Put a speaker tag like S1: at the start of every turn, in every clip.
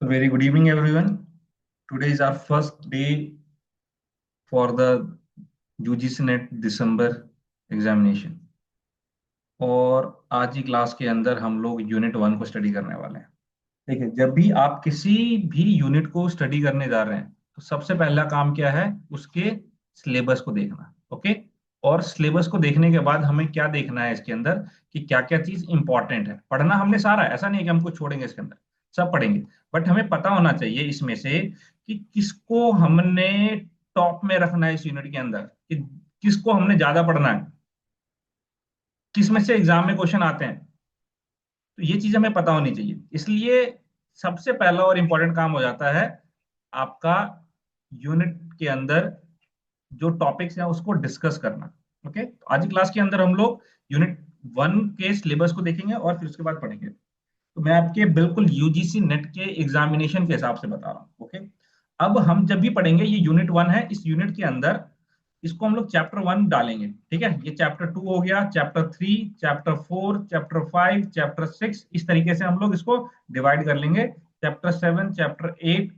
S1: So very good evening, everyone. Today is our first day for the UGC NET December examination. और आज की class के अंदर हम लोग यूनिट 1 को स्टडी करने वाले हैं। देखिए, जब भी आप किसी भी यूनिट को स्टडी करने जा रहे हैं तो सबसे पहला काम क्या है, उसके सिलेबस को देखना। ओके। और सिलेबस को देखने के बाद हमें क्या देखना है इसके अंदर कि क्या क्या चीज इंपॉर्टेंट है। पढ़ना हमने सारा है, ऐसा नहीं है कि हम कुछ छोड़ेंगे, इसके अंदर सब पढ़ेंगे। बट हमें पता होना चाहिए इसमें से कि किसको हमने टॉप में रखना है इस यूनिट के अंदर, कि किसको हमने ज्यादा पढ़ना है, किस में से एग्जाम में क्वेश्चन आते हैं। तो ये चीज हमें पता होनी चाहिए। इसलिए सबसे पहला और इंपॉर्टेंट काम हो जाता है आपका यूनिट के अंदर जो टॉपिक्स हैं उसको डिस्कस करना। ओके, तो आज की क्लास के अंदर हम लोग यूनिट 1 के सिलेबस को देखेंगे और फिर उसके बाद पढ़ेंगे। तो मैं आपके बिल्कुल यूजीसी नेट के एग्जामिनेशन के हिसाब से बता रहा हूँ। ओके। अब हम जब भी पढ़ेंगे, ये यूनिट 1 है, इस यूनिट के अंदर इसको हम लोग चैप्टर 1 डालेंगे। ठीक है, ये चैप्टर 2 हो गया, चैप्टर 3, चैप्टर 4, चैप्टर 5, चैप्टर 6, इस तरीके से हम लोग इसको डिवाइड कर लेंगे। चैप्टर 7, चैप्टर 8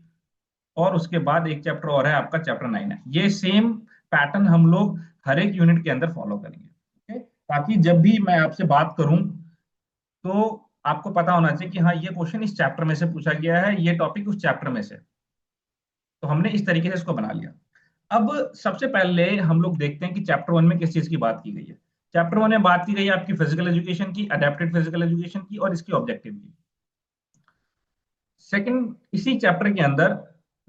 S1: और उसके बाद एक चैप्टर और है आपका, चैप्टर 9 है। ये सेम पैटर्न हम लोग हर एक यूनिट के अंदर फॉलो करेंगे। ओके, ताकि जब भी मैं आपसे बात करूं तो आपको पता होना चाहिए कि हाँ, ये क्वेश्चन इस चैप्टर में से पूछा गया है, ये टॉपिक उस चैप्टर में से। तो हमने इस तरीके से इसको बना लिया। अब सबसे पहले हम लोग देखते हैं कि चैप्टर 1 में किस चीज की बात की गई है। चैप्टर 1 में बात की गई है आपकी फिजिकल एजुकेशन की, अडेप्टेड फिजिकल एजुकेशन की और इसकी ऑब्जेक्टिव की। सेकंड, इसी चैप्टर के अंदर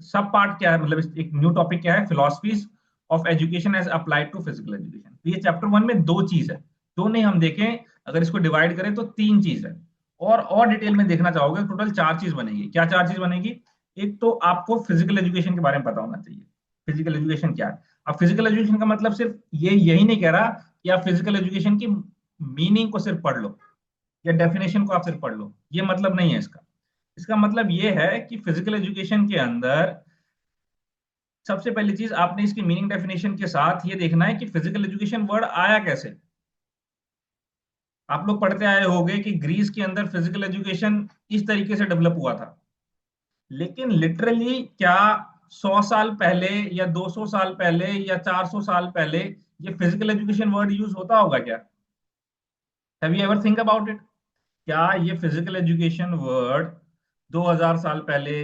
S1: सब पार्ट क्या है, मतलब एक न्यू टॉपिक क्या है, philosophies of education as applied to physical education. तो ये चैप्टर 1 में दो चीज है। दो नहीं, हम देखें अगर इसको डिवाइड करें तो तीन चीज है। और डिटेल में देखना चाहोगे टोटल चार चीज बनेगी। क्या चार चीज बनेगी? एक तो आपको फिजिकल एजुकेशन के बारे में पता होना चाहिए। फिजिकल एजुकेशन क्या है? अब फिजिकल एजुकेशन का मतलब सिर्फ ये यही नहीं कह रहा कि आप फिजिकल एजुकेशन की मीनिंग को सिर्फ पढ़ लो या डेफिनेशन को आप सिर्फ पढ़ लो, ये मतलब नहीं है इसका। इसका मतलब ये है कि फिजिकल एजुकेशन के अंदर सबसे पहली चीज आपने इसकी मीनिंग डेफिनेशन के साथ ये देखना है कि फिजिकल एजुकेशन वर्ड आया कैसे। आप लोग पढ़ते आए होंगे कि ग्रीस के अंदर फिजिकल एजुकेशन इस तरीके से डेवलप हुआ था। लेकिन लिटरली क्या 100 साल पहले या 200 साल पहले या 400 साल पहले ये फिजिकल एजुकेशन वर्ड यूज होता होगा क्या? Have you ever think about it? क्या ये फिजिकल एजुकेशन वर्ड 2000 साल पहले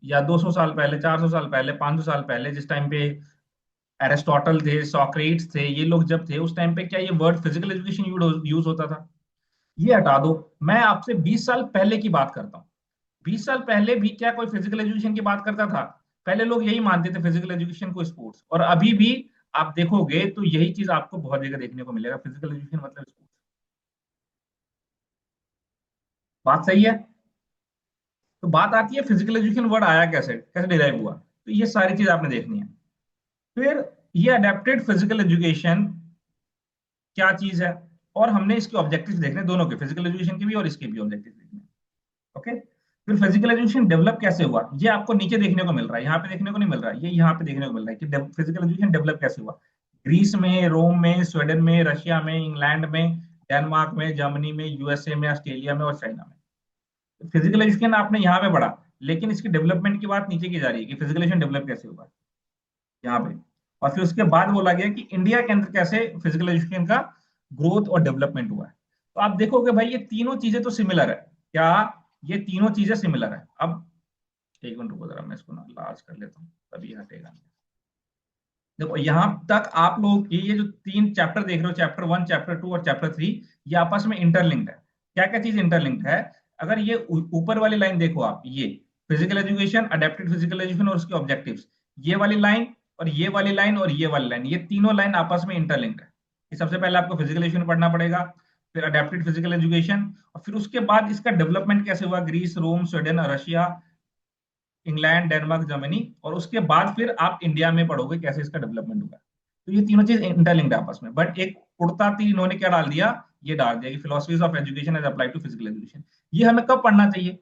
S1: या 200 साल पहले, 400 साल पहले, 500 साल पहले, जिस टाइम पे एरिस्टोटल थे, सॉक्रेट्स थे, ये लोग जब थे, उस टाइम पे क्या ये वर्ड फिजिकल एजुकेशन यूज होता था? ये हटा दो। मैं आपसे 20 साल पहले की बात करता हूँ। 20 साल पहले भी क्या कोई फिजिकल एजुकेशन की बात करता था? पहले लोग यही मानते थे फिजिकल एजुकेशन को स्पोर्ट्स, और अभी भी आप देखोगे तो यही चीज आपको बहुत जगह देखने को मिलेगा, फिजिकल एजुकेशन मतलब स्पोर्ट्स। बात सही है? तो बात आती है फिजिकल एजुकेशन वर्ड आया कैसे, कैसे डिराइव हुआ, तो ये सारी चीज आपने देखनी है। फिर ये अडेप्टेड फिजिकल एजुकेशन क्या चीज है, और हमने इसके ऑब्जेक्टिव्स देखने, दोनों के, फिजिकल एजुकेशन के भी और इसके भी ऑब्जेक्टिव्स देखने। ओके। फिर फिजिकल एजुकेशन डेवलप कैसे हुआ, ये आपको नीचे देखने को मिल रहा है, यहाँ पे देखने को नहीं मिल रहा है, ये यहाँ पे देखने को मिल रहा है कि फिजिकल एजुकेशन डेवलप कैसे हुआ। ग्रीस में, रोम में, स्वीडन में, रशिया में, इंग्लैंड में, डेनमार्क में, जर्मनी में, यूएसए में, ऑस्ट्रेलिया में और चाइना में। फिजिकल एजुकेशन आपने यहाँ पे पढ़ा, लेकिन इसकी डेवलपमेंट की बात नीचे की जा रही है कि फिजिकल एजुकेशन डेवलप कैसे हुआ यहाँ पे। और फिर उसके बाद बोला गया कि इंडिया के अंदर कैसे फिजिकल एजुकेशन का ग्रोथ और डेवलपमेंट हुआ है। तो आप देखोगे भाई ये तीनों चीजें तो सिमिलर है। क्या ये तीनों चीजें सिमिलर है? अब एक मिनट रुको, जरा मैं इसको ना लार्ज कर लेता हूँ, तभी हटेगा। देखो यहाँ तक आप लोगों की ये जो तीन चैप्टर देख रहे हो, चैप्टर 1, चैप्टर 2 और चैप्टर 3, ये आपस में इंटरलिंक्ड है। क्या क्या चीज इंटरलिंक्ड है? अगर ये ऊपर वाली लाइन देखो आप, ये physical education, adapted physical education और उसके ऑब्जेक्टिव्स, ये वाली लाइन और ये वाली लाइन और ये वाली लाइन, ये तीनों लाइन आपस में इंटरलिंक्ड है। कि सबसे पहले आपको फिजिकल एजुकेशन पढ़ना पड़ेगा, फिर अडेप्टेड फिजिकल एजुकेशन, और फिर उसके बाद इसका डेवलपमेंट कैसे हुआ, Greece, Rome, Sweden, Russia, England, Denmark, Germany, और उसके बाद फिर आप इंडिया में पढ़ोगे कैसे इसका डेवलपमेंट हुआ। तो ये तीनों चीज इंटरलिंक्ड है आपस में। बट एक उड़ता तीर इन्होंने क्या डाल दिया, ये डाल दिया कि philosophies of education as applied to physical education. ये हमें कब पढ़ना चाहिए?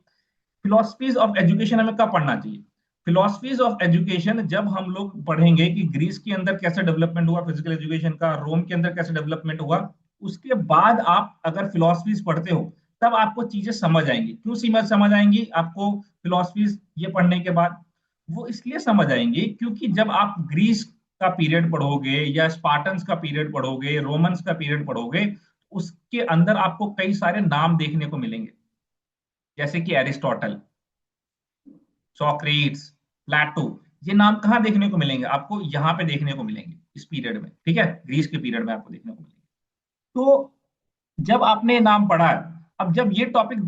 S1: फिलोसफीज ऑफ एजुकेशन हमें कब पढ़ना चाहिए? फिलोसफीज ऑफ एजुकेशन जब हम लोग पढ़ेंगे कि ग्रीस के अंदर कैसे डेवलपमेंट हुआ फिजिकल एजुकेशन का, रोम के अंदर कैसे डेवलपमेंट हुआ, उसके बाद आप अगर फिलोसफीज पढ़ते हो तब आपको चीजें समझ आएंगी। क्यों समझ आएंगी आपको फिलोसफीज ये पढ़ने के बाद? वो इसलिए समझ आएंगी क्योंकि जब आप ग्रीस का पीरियड पढ़ोगे या स्पार्टन्स का पीरियड पढ़ोगे, रोमन्स का पीरियड पढ़ोगे, उसके अंदर आपको कई सारे नाम देखने को मिलेंगे, जैसे कि एरिस्टोटल, सोक्रेट्स, प्लेटो। ये नाम कहाँ देखने को मिलेंगे आपको? यहाँ पे देखने को मिलेंगे इस पीरियड में, ठीक है, ग्रीस के पीरियड में आपको देखने को मिलेंगे। तो जब आपने ये नाम पढ़ा है, अब जब ये टॉपिक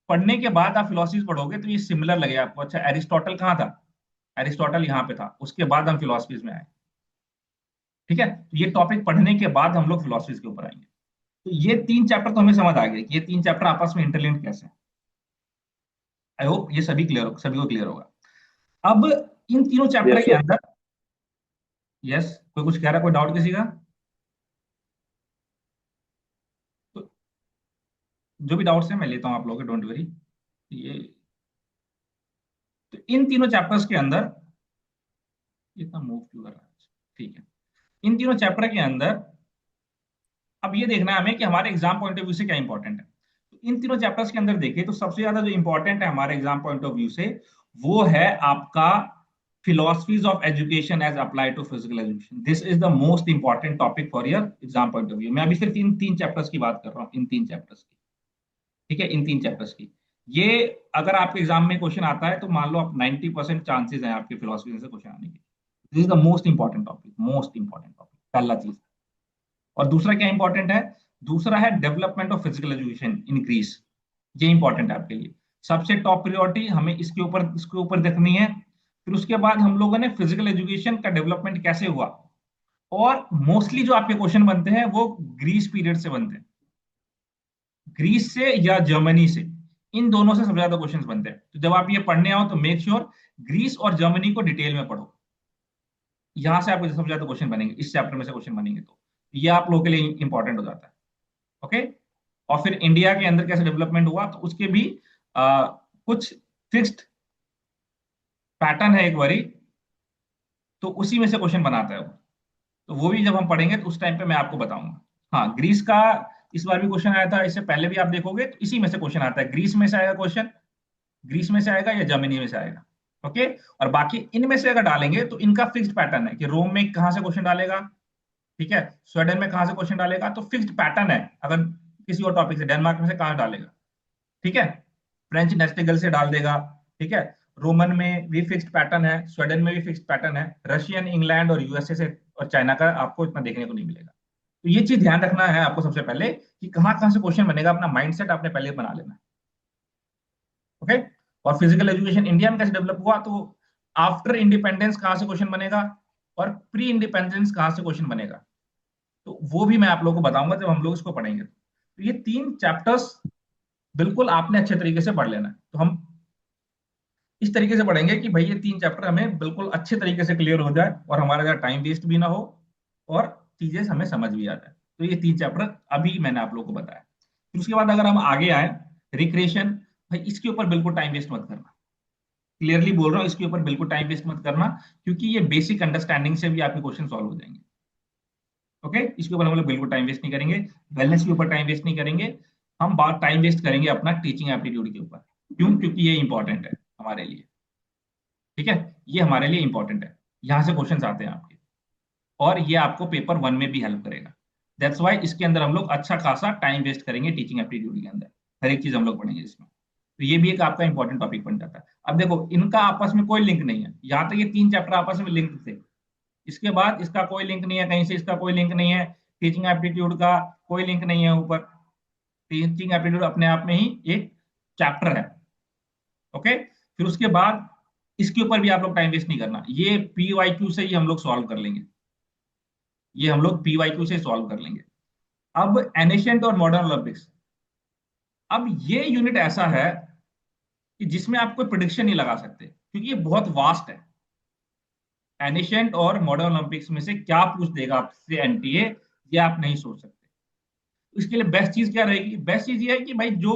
S1: पढ़ने के बाद आप फिलोसफी पढ़ोगे तो ये सिमिलर लगेगा आपको। अच्छा, एरिस्टोटल कहाँ था? एरिस्टोटल यहाँ पे था, उसके बाद हम फिलोसफीज में आए। ठीक है, तो ये टॉपिक पढ़ने के बाद हम लोग फिलोसफीज के ऊपर आएंगे। तो ये तीन चैप्टर तो हमें समझ आ गए कि ये तीन चैप्टर आपस में इंटरलिंक कैसे हैं। आई होप ये सभी को क्लियर होगा। अब इन तीनों चैप्टर
S2: यस
S1: के
S2: सर।
S1: अंदर, यस, कोई कुछ कह रहा है? कोई डाउट किसी का? तो जो भी डाउट्स है मैं लेता हूँ आप लोगों के, डोंट वरी। ये, तो इन तीनों चैप्टर्स के अंदर, ये इतना मूव क्यों कर रहा है? ठीक है, इन तीनों चैप्टर के अंदर अब ये देखना है हमें कि हमारे एग्जाम पॉइंट ऑफ व्यू से क्या इंपॉर्टेंट है। तो इन तीनों चैप्टर्स के अंदर देखिए तो सबसे ज्यादा जो इंपॉर्टेंट है हमारे एग्जाम पॉइंट ऑफ व्यू से, वो है आपका philosophies of education as applied to physical education. This is the most important topic for your exam point of view. मैं अभी सिर्फ इन तीन चैप्टर्स की बात कर रहा हूँ, इन तीन चैप्टर्स की। ठीक है, इन तीन चैप्टर्स की। ये अगर आपके एग्जाम में क्वेश्चन आता है तो मान लो आप 90% चांसेस हैं आपके फिलोसफी से क्वेश्चन आने के। This is the most important topic, most important topic, पहला चीज। और दूसरा क्या इंपॉर्टेंट है? दूसरा है development of physical education in Greece. ये इंपॉर्टेंट है आपके लिए। सबसे टॉप प्रायोरिटी हमें इसके ऊपर देखनी है। फिर उसके बाद हम लोगों ने फिजिकल एजुकेशन का डेवलपमेंट कैसे हुआ, और मोस्टली जो आपके क्वेश्चन बनते हैं वो ग्रीस पीरियड से बनते हैं, ग्रीस से या जर्मनी से। इन दोनों से सबसे ज्यादा क्वेश्चंस बनते हैं। तो जब आप ये पढ़ने आओ तो मेक श्योर ग्रीस और जर्मनी को डिटेल में पढ़ो। यहां से आपको सबसे ज्यादा क्वेश्चन बनेंगे, इस चैप्टर में से क्वेश्चन बनेंगे, तो ये आप लोगों के लिए इंपॉर्टेंट हो जाता है। ओके। और फिर इंडिया के अंदर कैसे डेवलपमेंट हुआ तो उसके भी कुछ फिक्स्ड पैटर्न है एक बारी, तो उसी में से क्वेश्चन बनाता है वो। तो वो भी जब हम पढ़ेंगे तो उस टाइम पे मैं आपको बताऊंगा। हाँ, ग्रीस का इस बार भी क्वेश्चन आया था, इससे पहले भी आप देखोगे तो इसी में से क्वेश्चन आता है। ग्रीस में से आएगा क्वेश्चन, ग्रीस में से आएगा या जर्मनी में से आएगा। ओके। और बाकी इनमें से अगर डालेंगे तो इनका फिक्स्ड पैटर्न है कि रोम में कहाँ से क्वेश्चन डालेगा, ठीक है, स्वीडन में कहाँ से क्वेश्चन डालेगा, तो फिक्स्ड पैटर्न है। अगर किसी और टॉपिक से, डेनमार्क में से कहाँ डालेगा, ठीक है, फ्रेंच नेस्टिगल से डाल देगा, ठीक है, रोमन में भी फिक्स्ड पैटर्न है, स्वीडन में भी फिक्स्ड पैटर्न है, रशियन, इंग्लैंड और यूएसए से और चाइना का आपको इतना देखने को नहीं मिलेगा। तो ये चीज ध्यान रखना है आपको सबसे पहले कि कहाँ कहाँ से क्वेश्चन बनेगा, अपना माइंडसेट आपने पहले बना लेना है। ओके। और फिजिकल एजुकेशन इंडिया में कैसे डेवलप हुआ, तो आफ्टर इंडिपेंडेंस कहाँ से क्वेश्चन बनेगा, और प्री इंडिपेंडेंस कहाँ से क्वेश्चन बनेगा, तो वो भी मैं आप लोगों को बताऊंगा जब हम लोग इसको पढ़ेंगे। तो ये तीन चैप्टर्स बिल्कुल आपने अच्छे तरीके से पढ़ लेना है। तो हम इस तरीके से पढ़ेंगे कि भाई ये तीन चैप्टर हमें बिल्कुल अच्छे तरीके से क्लियर हो जाए और हमारा ज़्यादा टाइम वेस्ट भी ना हो, और चीजें हमें समझ भी आ जाए। तो ये तीन चैप्टर अभी मैंने आप लोगों को बताया। फिर उसके बाद अगर हम आगे आए, रिक्रिएशन, भाई इसके ऊपर बिल्कुल टाइम वेस्ट मत करना। क्लियरली बोल रहा हूँ, इसके ऊपर बिल्कुल टाइम वेस्ट मत करना, क्योंकि ये बेसिक अंडरस्टैंडिंग से भी आपके क्वेश्चन सॉल्व हो जाएंगे। ओके, इसके ऊपर हम लोग बिल्कुल टाइम वेस्ट नहीं करेंगे। वेलनेस के ऊपर टाइम वेस्ट नहीं करेंगे। हम बात टाइम वेस्ट करेंगे अपना टीचिंग एप्टीट्यूड के ऊपर। क्यों? क्योंकि ये इंपॉर्टेंट है हमारे लिए। ठीक है, ये हमारे लिए इंपॉर्टेंट है, यहाँ से क्वेश्चन आते हैं आपके, और ये आपको पेपर वन में भी हेल्प करेगा। दैट्स वाई इसके अंदर हम लोग अच्छा खासा टाइम वेस्ट करेंगे टीचिंग एप्टीट्यूड के अंदर। हर एक चीज हम लोग पढ़ेंगे इसमें। तो ये भी एक आपका इंपॉर्टेंट टॉपिक बन जाता है। अब देखो, इनका आपस में कोई लिंक नहीं है, यहाँ तक ये तीन चैप्टर आपस में लिंक थे। इसके बाद इसका कोई लिंक नहीं है कहीं से, इसका कोई लिंक नहीं है, टीचिंग एप्टीट्यूड का कोई लिंक नहीं है ऊपर। टीचिंग एप्टीट्यूड अपने आप में ही एक चैप्टर है। ओके। फिर उसके बाद इसके ऊपर भी आप लोग टाइम वेस्ट नहीं करना, ये पी वाई क्यू से ही हम लोग सॉल्व कर लेंगे। ये हम लोग पी वाई क्यू से सॉल्व कर लेंगे। अब एनिशिएंट और मॉडर्न ओलंपिक्स, अब ये यूनिट ऐसा है कि जिसमें आप कोई प्रिडिक्शन नहीं लगा सकते, क्योंकि ये बहुत वास्ट है। एनिशिएंट और मॉडर्न ओलंपिक्स में से क्या पूछ देगा आपसे एनटीए, ये आप नहीं सोच सकते। इसके लिए बेस्ट चीज क्या रहेगी? बेस्ट चीज ये है कि भाई जो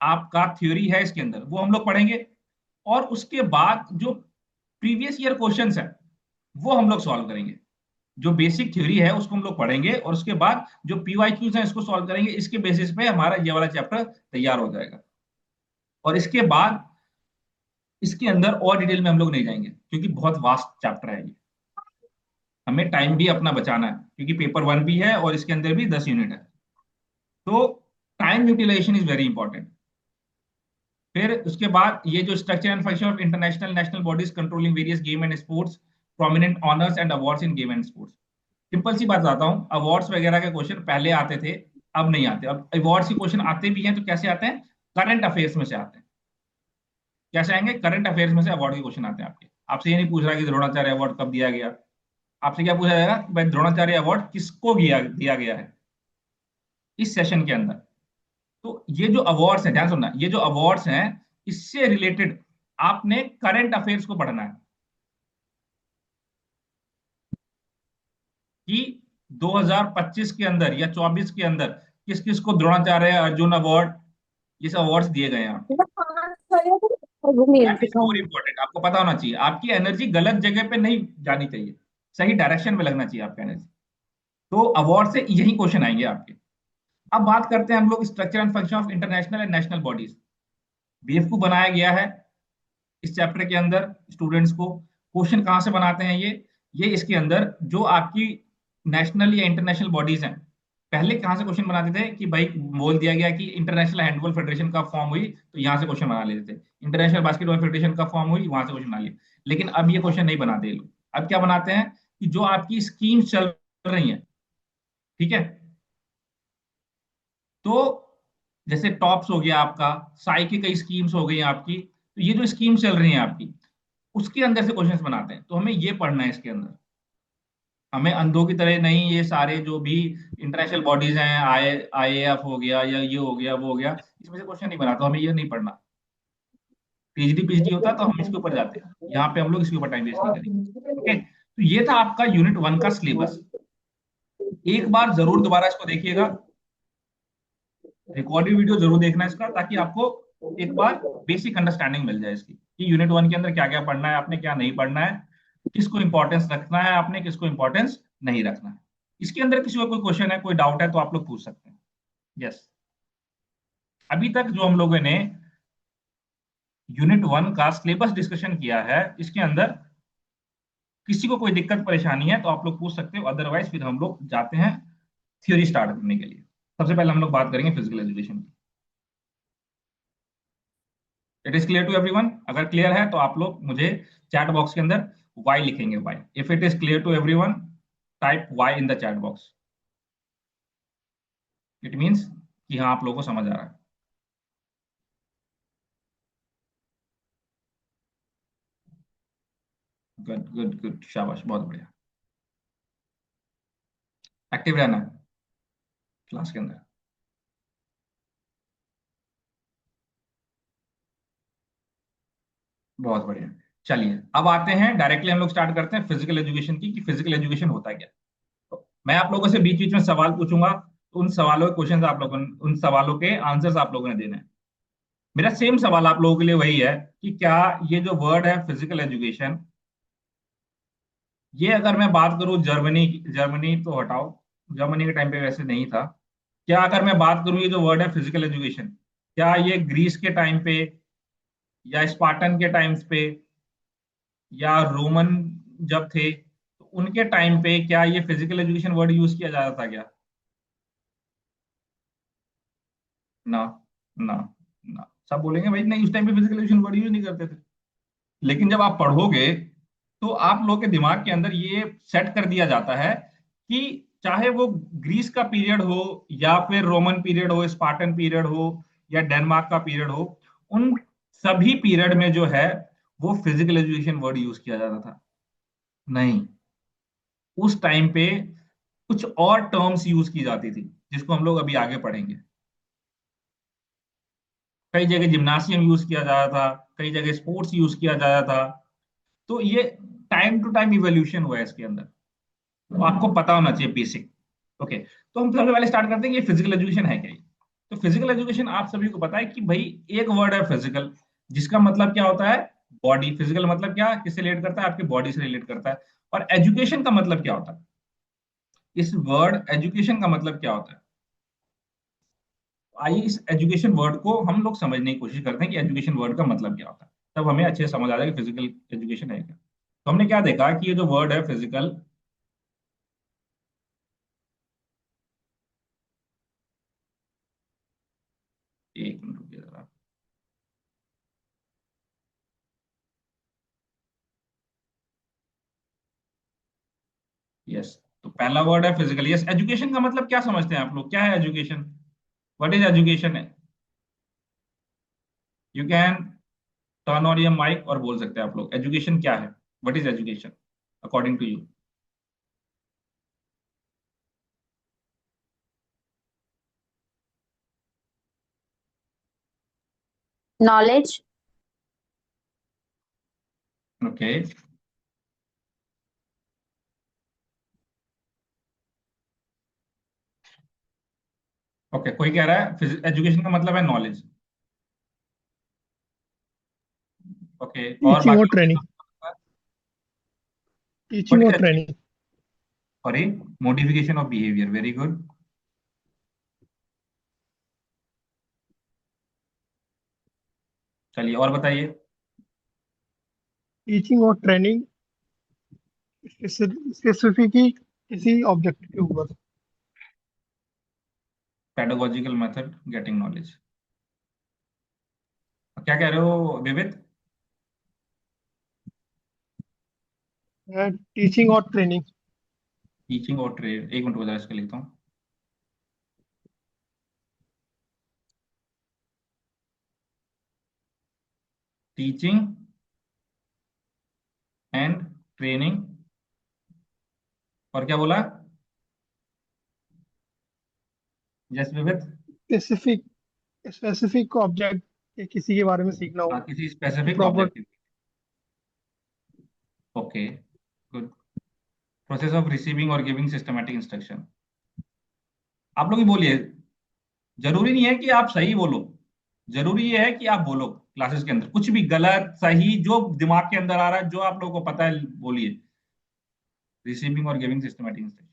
S1: आपका थ्योरी है इसके अंदर वो हम लोग पढ़ेंगे, और उसके बाद जो प्रीवियस ईयर क्वेश्चंस है वो हम लोग सॉल्व करेंगे। जो बेसिक थ्योरी है उसको हम लोग पढ़ेंगे, और उसके बाद जो पीवाईक्यूज हैं इसको सॉल्व करेंगे। इसके बेसिस पे हमारा ये वाला चैप्टर तैयार हो जाएगा। और इसके बाद इसके अंदर और डिटेल में हम लोग नहीं जाएंगे, क्योंकि बहुत वास्ट चैप्टर है ये। हमें टाइम भी अपना बचाना है, क्योंकि पेपर वन भी है और इसके अंदर भी 10 यूनिट है। तो time utilization is very important. फिर उसके बाद ये जो structure and function of international national bodies controlling various game and sports, prominent honours and awards in game and sports. Simple सी बात बताता हूँ, अवार्ड्स वगैरह के क्वेश्चन पहले आते थे, अब नहीं आते। अब अवार्ड्स के क्वेश्चन आते भी हैं तो कैसे आते हैं? करंट अफेयर्स में से आते हैं। कैसे आएंगे? करंट अफेयर्स में से अवार्ड के क्वेश्चन आते हैं आपके। आपसे ये नहीं पूछ रहा कि द्रोणाचार्य अवार्ड कब दिया गया। आपसे क्या पूछा जाएगा कि भाई द्रोणाचार्य अवार्ड किसको दिया गया है इस सेशन के अंदर। तो ये जो अवार्ड्स हैं, ध्यान सुनना, ये जो अवार्ड्स हैं इससे रिलेटेड आपने करंट अफेयर्स को पढ़ना है कि 2025 के अंदर या 24 के अंदर किस किस को द्रोणाचार्य, अर्जुन अवार्ड, ये सब अवार्ड्स दिए गए हैं आपके। दैट इज मोर इंपॉर्टेंट, आपको पता होना चाहिए। आपकी एनर्जी गलत जगह पे नहीं जानी चाहिए, सही डायरेक्शन में लगना चाहिए आपका एनर्जी। तो अवार्ड से यही क्वेश्चन आएंगे आपके। अब बात करते हैं हम लोग structure and function of international and national bodies. BFQ बनाया गया है इस चैप्टर के अंदर स्टूडेंट्स को। क्वेश्चन कहाँ से बनाते हैं ये इसके अंदर जो आपकी नेशनल या इंटरनेशनल बॉडीज हैं, पहले कहाँ से क्वेश्चन बनाते थे कि भाई बोल दिया गया कि इंटरनेशनल हैंडबॉल फेडरेशन का फॉर्म हुई तो यहाँ से क्वेश्चन बना लेते थे, इंटरनेशनल बास्केटबॉल फेडरेशन का फॉर्म हुई वहां से क्वेश्चन बना लिए। लेकिन अब ये क्वेश्चन नहीं बनाते ये लोग। अब क्या बनाते हैं कि जो आपकी स्कीम चल रही है, ठीक है, तो जैसे टॉप्स हो गया आपका, साई की कई स्कीम्स हो गई आपकी, तो ये जो स्कीम चल रही है आपकी उसके अंदर से क्वेश्चंस बनाते हैं। तो हमें ये पढ़ना है इसके अंदर। हमें अंधों की तरह नहीं, ये सारे जो भी इंटरनेशनल बॉडीज हैं, आईएएफ हो गया या ये हो गया वो हो गया, इसमें से क्वेश्चन नहीं बना, तो हमें ये नहीं पढ़ना। पीएचडी पीएचडी होता तो हम इसके ऊपर जाते हैं, यहाँ पे हम लोग इसके ऊपर टाइम वेस्ट नहीं करेंगे। ओके, तो ये था आपका यूनिट वन का सिलेबस। एक बार जरूर दोबारा इसको देखिएगा, रिकॉर्डेड वीडियो जरूर देखना इसका, ताकि आपको एक बार बेसिक अंडरस्टैंडिंग मिल जाए इसकी कि यूनिट वन के अंदर क्या क्या पढ़ना है आपने, क्या नहीं पढ़ना है, किसको इंपॉर्टेंस रखना है आपने, किसको इंपॉर्टेंस नहीं रखना है। इसके अंदर किसी को कोई क्वेश्चन है, कोई डाउट है तो आप लोग पूछ सकते हैं। यस, अभी तक जो हम लोगों ने यूनिट वन का सिलेबस डिस्कशन किया है, इसके अंदर किसी को कोई दिक्कत परेशानी है तो आप लोग पूछ सकते हो, अदरवाइज फिर हम लोग जाते हैं थ्योरी स्टार्ट करने के लिए। सबसे पहले हम लोग बात करेंगे फिजिकल एजुकेशन की। It is clear to everyone? अगर क्लियर है तो आप लोग मुझे चैट बॉक्स के अंदर वाई लिखेंगे, Y. If it is clear to everyone, type Y in the chat box. It means कि हाँ आप लोगों को समझ आ रहा है। गुड गुड गुड, शाबाश, बहुत बढ़िया। एक्टिव रहना है क्लास के अंदर। बहुत बढ़िया। चलिए अब आते हैं डायरेक्टली, हम लोग स्टार्ट करते हैं फिजिकल एजुकेशन की, कि फिजिकल एजुकेशन होता क्या। तो मैं आप लोगों से बीच बीच में सवाल पूछूंगा, तो उन सवालों के क्वेश्चन आप लोगों ने, उन सवालों के आंसर्स आप लोगों ने देने हैं। मेरा सेम सवाल आप लोगों के लिए वही है कि क्या ये जो वर्ड है फिजिकल एजुकेशन, ये अगर मैं बात करूं जर्मनी जर्मनी तो हटाओ, जर्मनी के टाइम पे वैसे नहीं था। क्या अगर मैं बात करूं ये जो वर्ड है फिजिकल एजुकेशन, क्या ये ग्रीस के टाइम पे या स्पार्टन के टाइम्स पे या रोमन जब थे तो उनके टाइम पे क्या ये फिजिकल एजुकेशन वर्ड यूज किया जाता था क्या? ना, ना, ना। सब बोलेंगे भाई नहीं, उस टाइम पे फिजिकल एजुकेशन वर्ड यूज नहीं करते थे। लेकिन जब आप पढ़ोगे तो आप लोग के दिमाग के अंदर ये सेट कर दिया जाता है कि चाहे वो ग्रीस का पीरियड हो या फिर रोमन पीरियड हो, स्पार्टन पीरियड हो या डेनमार्क का पीरियड हो, उन सभी पीरियड में जो है वो फिजिकल एजुकेशन वर्ड यूज किया जाता था? नहीं, उस टाइम पे कुछ और टर्म्स यूज की जाती थी जिसको हम लोग अभी आगे पढ़ेंगे। कई जगह जिम्नासियम यूज किया जाता था, कई जगह स्पोर्ट्स यूज किया जाता था। तो ये टाइम टू टाइम इवोल्यूशन हुआ है इसके अंदर, तो आपको पता होना चाहिए बेसिक। ओके, तो हम सबसे पहले स्टार्ट करते हैं कि ये फिजिकल एजुकेशन है क्या। तो फिजिकल एजुकेशन आप सभी को पता है कि भाई एक वर्ड है फिजिकल, जिसका मतलब क्या होता है? बॉडी। फिजिकल मतलब क्या, किससे रिलेट करता है? आपकी बॉडी से रिलेट करता है। और एजुकेशन का मतलब क्या होता है? इस वर्ड एजुकेशन का मतलब क्या होता है? आइए इस एजुकेशन वर्ड को हम लोग समझने की कोशिश करते हैं कि एजुकेशन वर्ड का मतलब क्या होता है, तब हमें अच्छे से समझ आ जाएगा कि फिजिकल एजुकेशन है क्या। तो हमने क्या देखा कि ये जो वर्ड है फिजिकल, एक मिनट रुकिए जरा। यस, तो पहला वर्ड है फिजिकल। यस, एजुकेशन का मतलब क्या समझते हैं आप लोग? क्या है एजुकेशन? व्हाट इज एजुकेशन है? You can turn on your mic और बोल सकते हैं आप लोग एजुकेशन क्या है। What is education according to you?
S2: Knowledge.
S1: Okay. Okay, कोई कह रहा है एजुकेशन का मतलब है नॉलेज। ओके, और
S3: टीचिंग और
S1: बाकी
S3: ट्रेनिंग।
S1: लोग? व्हाट
S3: टीचिंग
S1: इज
S3: और
S1: education?
S3: Training.
S1: Sorry, modification of behaviour, very good. चलिए और बताइए।
S3: टीचिंग और ट्रेनिंग स्पेसिफिक किसी ऑब्जेक्ट के ऊपर।
S1: Pedagogical method getting knowledge. क्या कह रहे हो विविध?
S3: टीचिंग और ट्रेनिंग।
S1: टीचिंग और ट्रेड, एक मिनट हो जाए इसके लिखता हूँ। टीचिंग एंड ट्रेनिंग, और क्या बोला? यस विविध।
S3: स्पेसिफिक स्पेसिफिक ऑब्जेक्ट के किसी के बारे में सीखना हो
S1: हाँ, किसी
S3: उसकी
S1: specific
S3: proper.
S1: Objective. Okay, good. Process of receiving और गिविंग सिस्टमैटिक इंस्ट्रक्शन। आप लोग ही बोलिए। जरूरी नहीं है कि आप सही बोलो, जरूरी ये है कि आप बोलो क्लासेस के अंदर कुछ भी गलत सही जो दिमाग के अंदर आ रहा है, जो आप लोगों को पता है बोलिए। रिसीविंग और giving systematic instruction.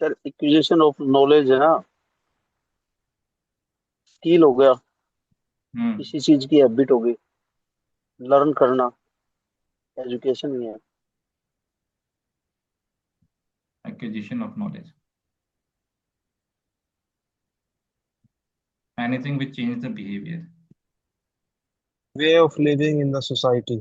S4: Sir acquisition of knowledge है ना, स्किल हो गया,
S1: हम्म।
S4: किसी चीज की हैबिट हो गई, लर्न करना, एजुकेशन ही है।
S1: Acquisition of knowledge, anything which change the behaviour.
S5: Way of living in the society.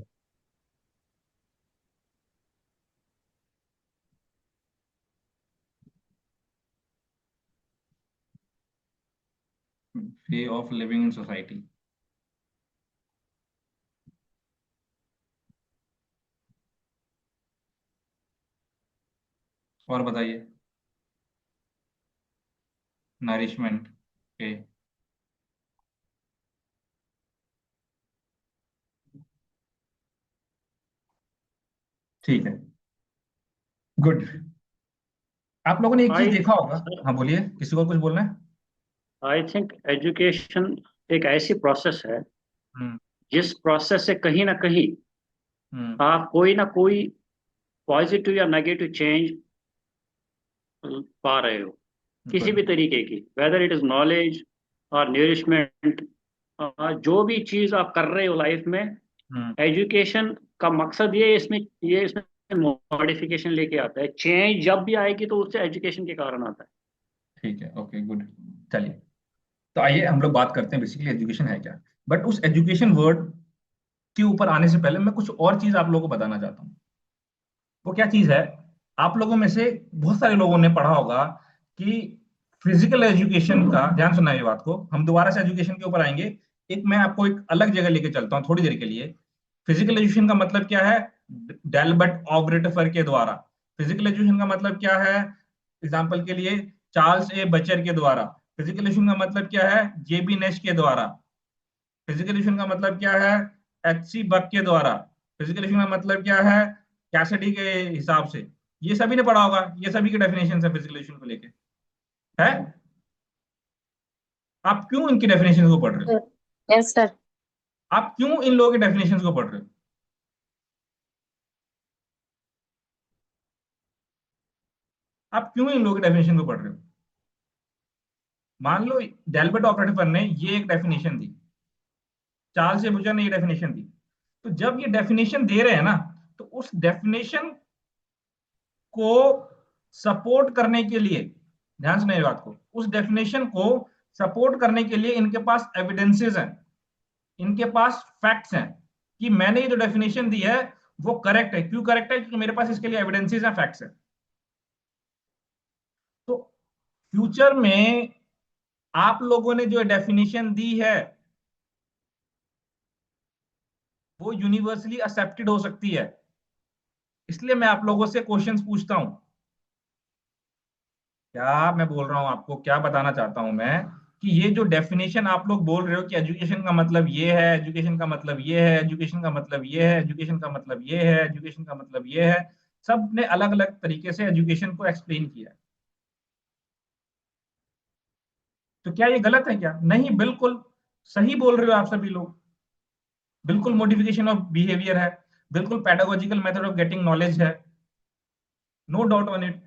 S1: Way of living in society. और बताइए। नरिशमेंट के। ठीक है, गुड। आप लोगों ने एक चीज
S6: आई
S1: देखा होगा। हाँ बोलिए, किसी को कुछ बोलना है?
S6: आई थिंक एजुकेशन एक ऐसी प्रोसेस है
S1: हम्म।
S6: जिस प्रोसेस से कहीं ना कहीं
S1: हम्म।
S6: आप कोई ना कोई पॉजिटिव या नेगेटिव चेंज पा रहे हो, किसी
S1: गुड।
S6: भी तरीके की, वेदर इट इज नॉलेज और नरिशमेंट। जो भी चीज आप कर रहे हो लाइफ में,
S1: हम्म।
S6: एजुकेशन का मकसद ये इसमें मॉडिफिकेशन लेके आता है। चेंज जब भी आएगी तो उससे एजुकेशन के कारण आता है।
S1: ठीक है, ओके, गुड। चलिए, तो आइए हम लोग बात करते हैं बेसिकली एजुकेशन है क्या। बट उस एजुकेशन वर्ड के ऊपर आने से पहले मैं कुछ और चीज आप लोगों को बताना चाहता हूँ। वो क्या चीज है? आप लोगों में से बहुत सारे लोगों ने पढ़ा होगा कि फिजिकल एजुकेशन का, ध्यान सुना ये बात को, हम दोबारा से एजुकेशन के ऊपर आएंगे। एक मैं आपको एक अलग जगह लेके चलता हूँ थोड़ी देर के लिए। फिजिकल एजुकेशन का मतलब क्या है? डेल्बर्ट ऑब्रेटफर के द्वारा। फिजिकल एजुकेशन का मतलब क्या है? एग्जाम्पल के लिए चार्ल्स ए बचर के द्वारा। फिजिकल एजुकेशन का मतलब क्या है? जेबी नेश के द्वारा। फिजिकल एजुकेशन का मतलब क्या है? एच सी बक के द्वारा। फिजिकल एजुकेशन का मतलब क्या है? कैसिडी के हिसाब से। ये सभी ने पढ़ा होगा, ये सभी की डेफिनेशन है फिजिकल एजुकेशन को लेके। है? आप क्यों इनकी डेफिनेशन को पढ़ रहे हो?
S2: Yes sir.
S1: आप क्यों इन लोगों के डेफिनेशन को पढ़ रहे हो? आप क्यों इन लोगों की डेफिनेशन को पढ़ रहे हो? मान लो डेल्बर्ट ऑपरेटर ने ये एक डेफिनेशन दी, चार्ल्स बुचर ने ये डेफिनेशन दी, तो जब ये डेफिनेशन दे रहे हैं ना, तो उस डेफिनेशन को सपोर्ट करने के लिए, ध्यान सुनिए बात को, उस डेफिनेशन को सपोर्ट करने के लिए इनके पास एविडेंसेस हैं, इनके पास फैक्ट्स हैं कि मैंने ये जो डेफिनेशन दी है वो करेक्ट है। क्यों करेक्ट है? क्योंकि मेरे पास इसके लिए एविडेंसेस हैं, फैक्ट्स हैं। तो फ्यूचर में आप लोगों ने जो डेफिनेशन दी है वो यूनिवर्सली एक्सेप्टेड हो सकती है। इसलिए मैं आप लोगों से क्वेश्चंस पूछता हूं। क्या मैं बोल रहा हूं आपको, क्या बताना चाहता हूं मैं, कि ये जो डेफिनेशन आप लोग बोल रहे हो कि एजुकेशन का मतलब ये है, एजुकेशन का मतलब ये है, एजुकेशन का मतलब ये है, एजुकेशन का मतलब ये है, एजुकेशन का मतलब ये है, सब ने अलग अलग तरीके से एजुकेशन को एक्सप्लेन किया है। तो क्या ये गलत है? क्या नहीं, बिल्कुल सही बोल रहे हो आप सभी लोग। बिल्कुल मॉडिफिकेशन ऑफ बिहेवियर है, बिल्कुल pedagogical method of getting knowledge है, no doubt on it.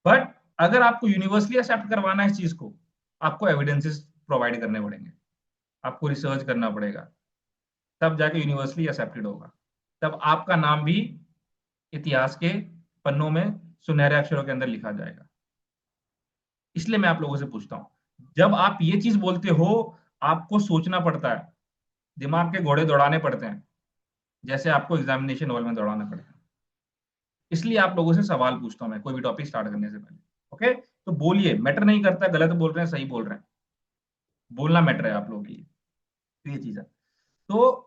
S1: But अगर आपको यूनिवर्सली एक्सेप्ट करवाना है इस चीज को, आपको एविडेंसेस प्रोवाइड करने पड़ेंगे, आपको रिसर्च करना पड़ेगा, तब जाके यूनिवर्सली एक्सेप्टेड होगा। तब आपका नाम भी इतिहास के पन्नों में सुनहरे अक्षरों के अंदर लिखा जाएगा। इसलिए मैं आप लोगों से पूछता हूं, जब आप ये चीज बोलते हो, आपको सोचना पड़ता है, दिमाग के घोड़े दौड़ाने पड़ते हैं, जैसे आपको एग्जामिनेशन हॉल में दौड़ाना पड़ता है। इसलिए आप लोगों से सवाल पूछता हूं मैं कोई भी टॉपिक स्टार्ट करने से पहले। ओके, तो बोलिए, मैटर नहीं करता गलत बोल रहे हैं सही बोल रहे हैं, बोलना मैटर है आप लोगों के लिए। तो ये चीज है। तो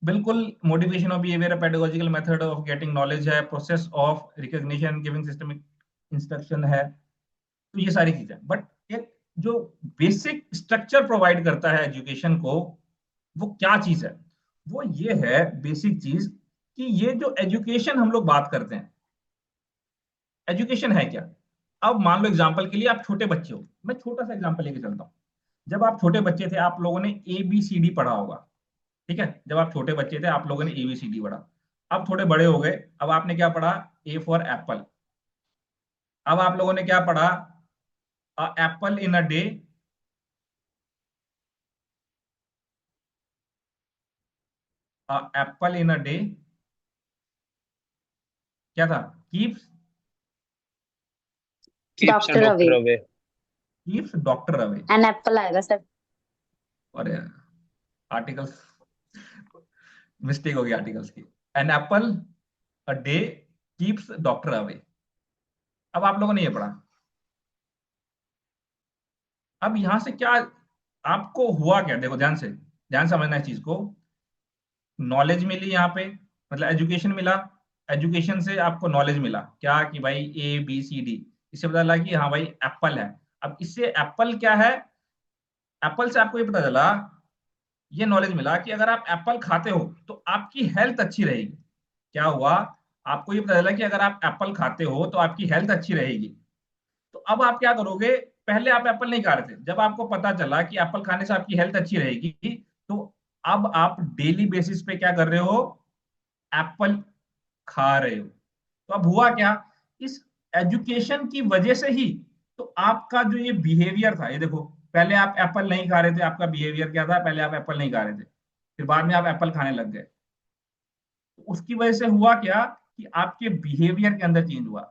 S1: बिल्कुल motivation of behaviour, pedagogical method of getting knowledge है, process of recognition, giving systemic instruction है। तो ये सारी चीजें, बट एक जो बेसिक स्ट्रक्चर प्रोवाइड करता है एजुकेशन को, वो क्या चीज है? वो ये है बेसिक चीज कि ये जो एजुकेशन हम लोग बात करते हैं, एजुकेशन है क्या? अब मान लो एग्जांपल के लिए आप छोटे बच्चे हो, मैं छोटा सा एग्जांपल लेके चलता हूँ। जब आप छोटे बच्चे थे, आप लोगों ने ABCD पढ़ा होगा, ठीक है? जब आप छोटे बच्चे थे, आप लोगों ने ABCD पढ़ा। अब थोड़े बड़े हो गए, अब आपने क्या पढ़ा? A for apple. अब आप लोगों ने क्या पढ़ा? Apple in a day, apple in a day क्या था? Keeps
S5: Keeps a
S2: doctor
S5: doctor
S2: away,
S5: away.
S1: Keeps doctor away.
S2: An apple आएगा सर।
S1: और आर्टिकल्स, मिस्टेक हो गई आर्टिकल्स की। An apple a day keeps doctor away. अब आप लोगों ने ये पढ़ा। अब यहां से क्या आपको हुआ? क्या देखो, ध्यान से, ध्यान समझना इस चीज को। नॉलेज मिली यहाँ पे, मतलब एजुकेशन मिला, एजुकेशन से आपको नॉलेज मिला क्या? कि भाई ABCD, इससे पता लगा कि हाँ भाई एप्पल है। अब इससे एप्पल क्या है? एप्पल से आपको ये पता चला, ये नॉलेज मिला कि अगर आप एप्पल खाते हो तो आपकी हेल्थ अच्छी रहेगी। क्या हुआ? आपको ये पता चला कि अगर आप एप्पल खाते हो तो आपकी हेल्थ अच्छी रहेगी। तो अब आप क्या करोगे? पहले आप एप्पल नहीं खा रहे थे, जब आपको पता चला कि एप्पल खाने से आपकी हेल्थ अच्छी रहेगी, तो अब आप डेली बेसिस पे क्या कर रहे हो? एप्पल खा रहे हो। तो अब हुआ क्या? इस एजुकेशन की वजह से ही तो आपका जो ये बिहेवियर था, ये देखो, पहले आप एप्पल नहीं खा रहे थे, आपका बिहेवियर क्या था? पहले आप एप्पल नहीं खा रहे थे, फिर बाद में आप एप्पल खाने लग गए। तो उसकी वजह से हुआ क्या? कि आपके बिहेवियर के अंदर चेंज हुआ।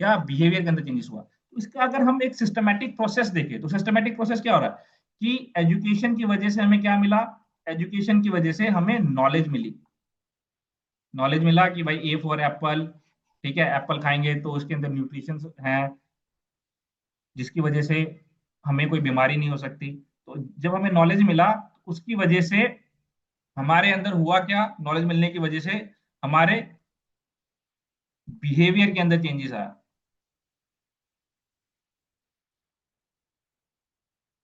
S1: क्या बिहेवियर के अंदर चेंजेस हुआ? तो इसका अगर हम एक सिस्टमैटिक प्रोसेस देखें, तो सिस्टमैटिक प्रोसेस क्या हो रहा है कि एजुकेशन की वजह से हमें क्या मिला? एजुकेशन की वजह से हमें नॉलेज मिली। नॉलेज मिला कि भाई A फॉर एप्पल, ठीक है, एप्पल खाएंगे तो उसके अंदर न्यूट्रिशन है, जिसकी वजह से हमें कोई बीमारी नहीं हो सकती। तो जब हमें नॉलेज मिला, उसकी वजह से हमारे अंदर हुआ क्या? नॉलेज मिलने की वजह से हमारे बिहेवियर के अंदर चेंजेस आया।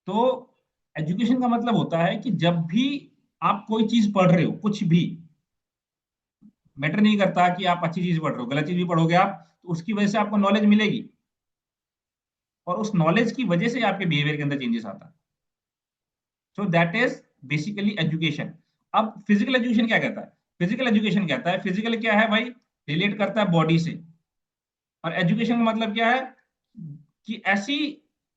S1: तो एजुकेशन का मतलब होता है कि जब भी आप कोई चीज पढ़ रहे हो, कुछ भी मैटर नहीं करता कि आप अच्छी चीज पढ़ रहे हो, गलत चीज भी पढ़ोगे आप, तो उसकी वजह से आपको नॉलेज मिलेगी, और उस नॉलेज की वजह से आपके बिहेवियर के अंदर चेंजेस आता है। So that is basically education. अब फिजिकल एजुकेशन क्या कहता है? फिजिकल एजुकेशन कहता है, फिजिकल क्या है भाई? रिलेट करता है बॉडी से। और एजुकेशन का मतलब क्या है कि ऐसी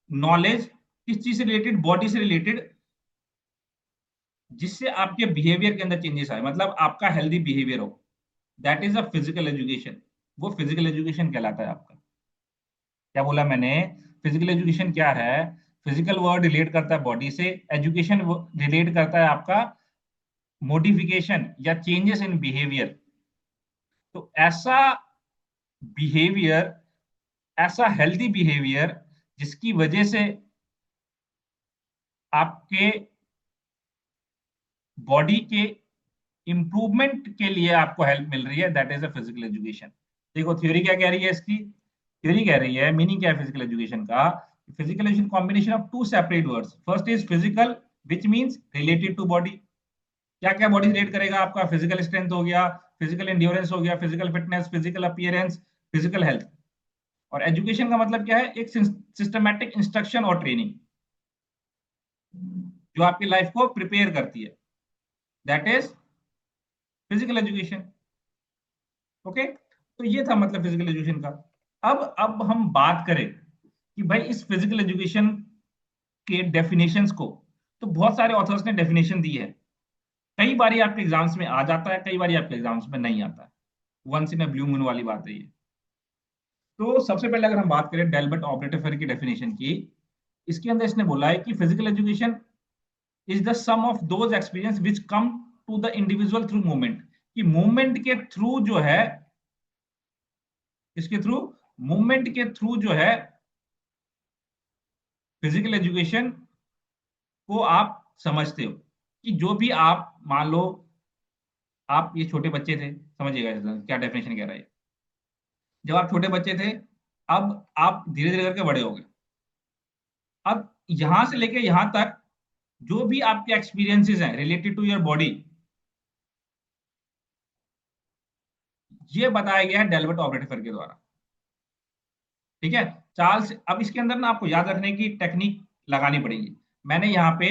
S1: नॉलेज किस चीज से रिलेटेड, बॉडी से रिलेटेड, जिससे आपके बिहेवियर के अंदर चेंजेस आए, मतलब आपका हेल्दी बिहेवियर हो। That is a physical education. वो फिजिकल एजुकेशन कहलाता है आपका। क्या बोला मैंने? फिजिकल एजुकेशन क्या है? फिजिकल वर्ड रिलेट करता है बॉडी से, एजुकेशन रिलेट करता है आपका मॉडिफिकेशन या चेंजेस इन बिहेवियर। तो ऐसा बिहेवियर, ऐसा हेल्दी बिहेवियर जिसकी वजह से आपके बॉडी के इंप्रूवमेंट के लिए आपको हेल्प मिल रही है, that is a physical education. देखो थ्योरी क्या कह रही है इसकी। थ्योरी कह रही है, मीनिंग क्या है फिजिकल एजुकेशन का? Physical education combination of two separate words. First is physical, which means related to body. क्या क्या बॉडी रिलेट करेगा आपका? फिजिकल स्ट्रेंथ हो गया, फिजिकल एंड्योरेंस हो गया, physical fitness, physical appearance, physical health. और एजुकेशन का मतलब क्या है? एक सिस्टमैटिक इंस्ट्रक्शन और ट्रेनिंग जो आपकी लाइफ को प्रिपेयर करती है, that is physical education. Okay, तो ये था मतलब फिजिकल एजुकेशन का। अब हम बात करें कि भाई इस फिजिकल एजुकेशन के डेफिनेशंस को, तो बहुत सारे ऑथर्स ने डेफिनेशन दी है। कई बारी आपके एग्जाम्स में आ जाता है, कई बारी आपके एग्जाम्स में नहीं आता है। Once in a blue moon वाली बात है ये। तो सबसे पहले अगर हम बात करें डेल्बर्ट ऑपरेटर की डेफिनेशन की, इसके अंदर इसने बोला है कि physical education is the sum of those experience which come to the individual through movement. कि मूवमेंट के थ्रू जो है, इसके थ्रू, मूवमेंट के थ्रू जो है फिजिकल एजुकेशन को आप समझते हो। कि जो भी आप मान लो, आप ये छोटे बच्चे थे, समझिएगा क्या डेफिनेशन कह रहा है। जब आप छोटे बच्चे थे, अब आप धीरे धीरे करके बड़े हो गए। अब यहां से लेके यहां तक जो भी आपके एक्सपीरियंसेस हैं रिलेटेड टू योर बॉडी, ये बताया गया है डेल्बर्ट ऑपरेटर के द्वारा। ठीक है, चार्ल्स, अब इसके अंदर ना आपको याद रखने की टेक्निक लगानी पड़ेगी। मैंने यहाँ पे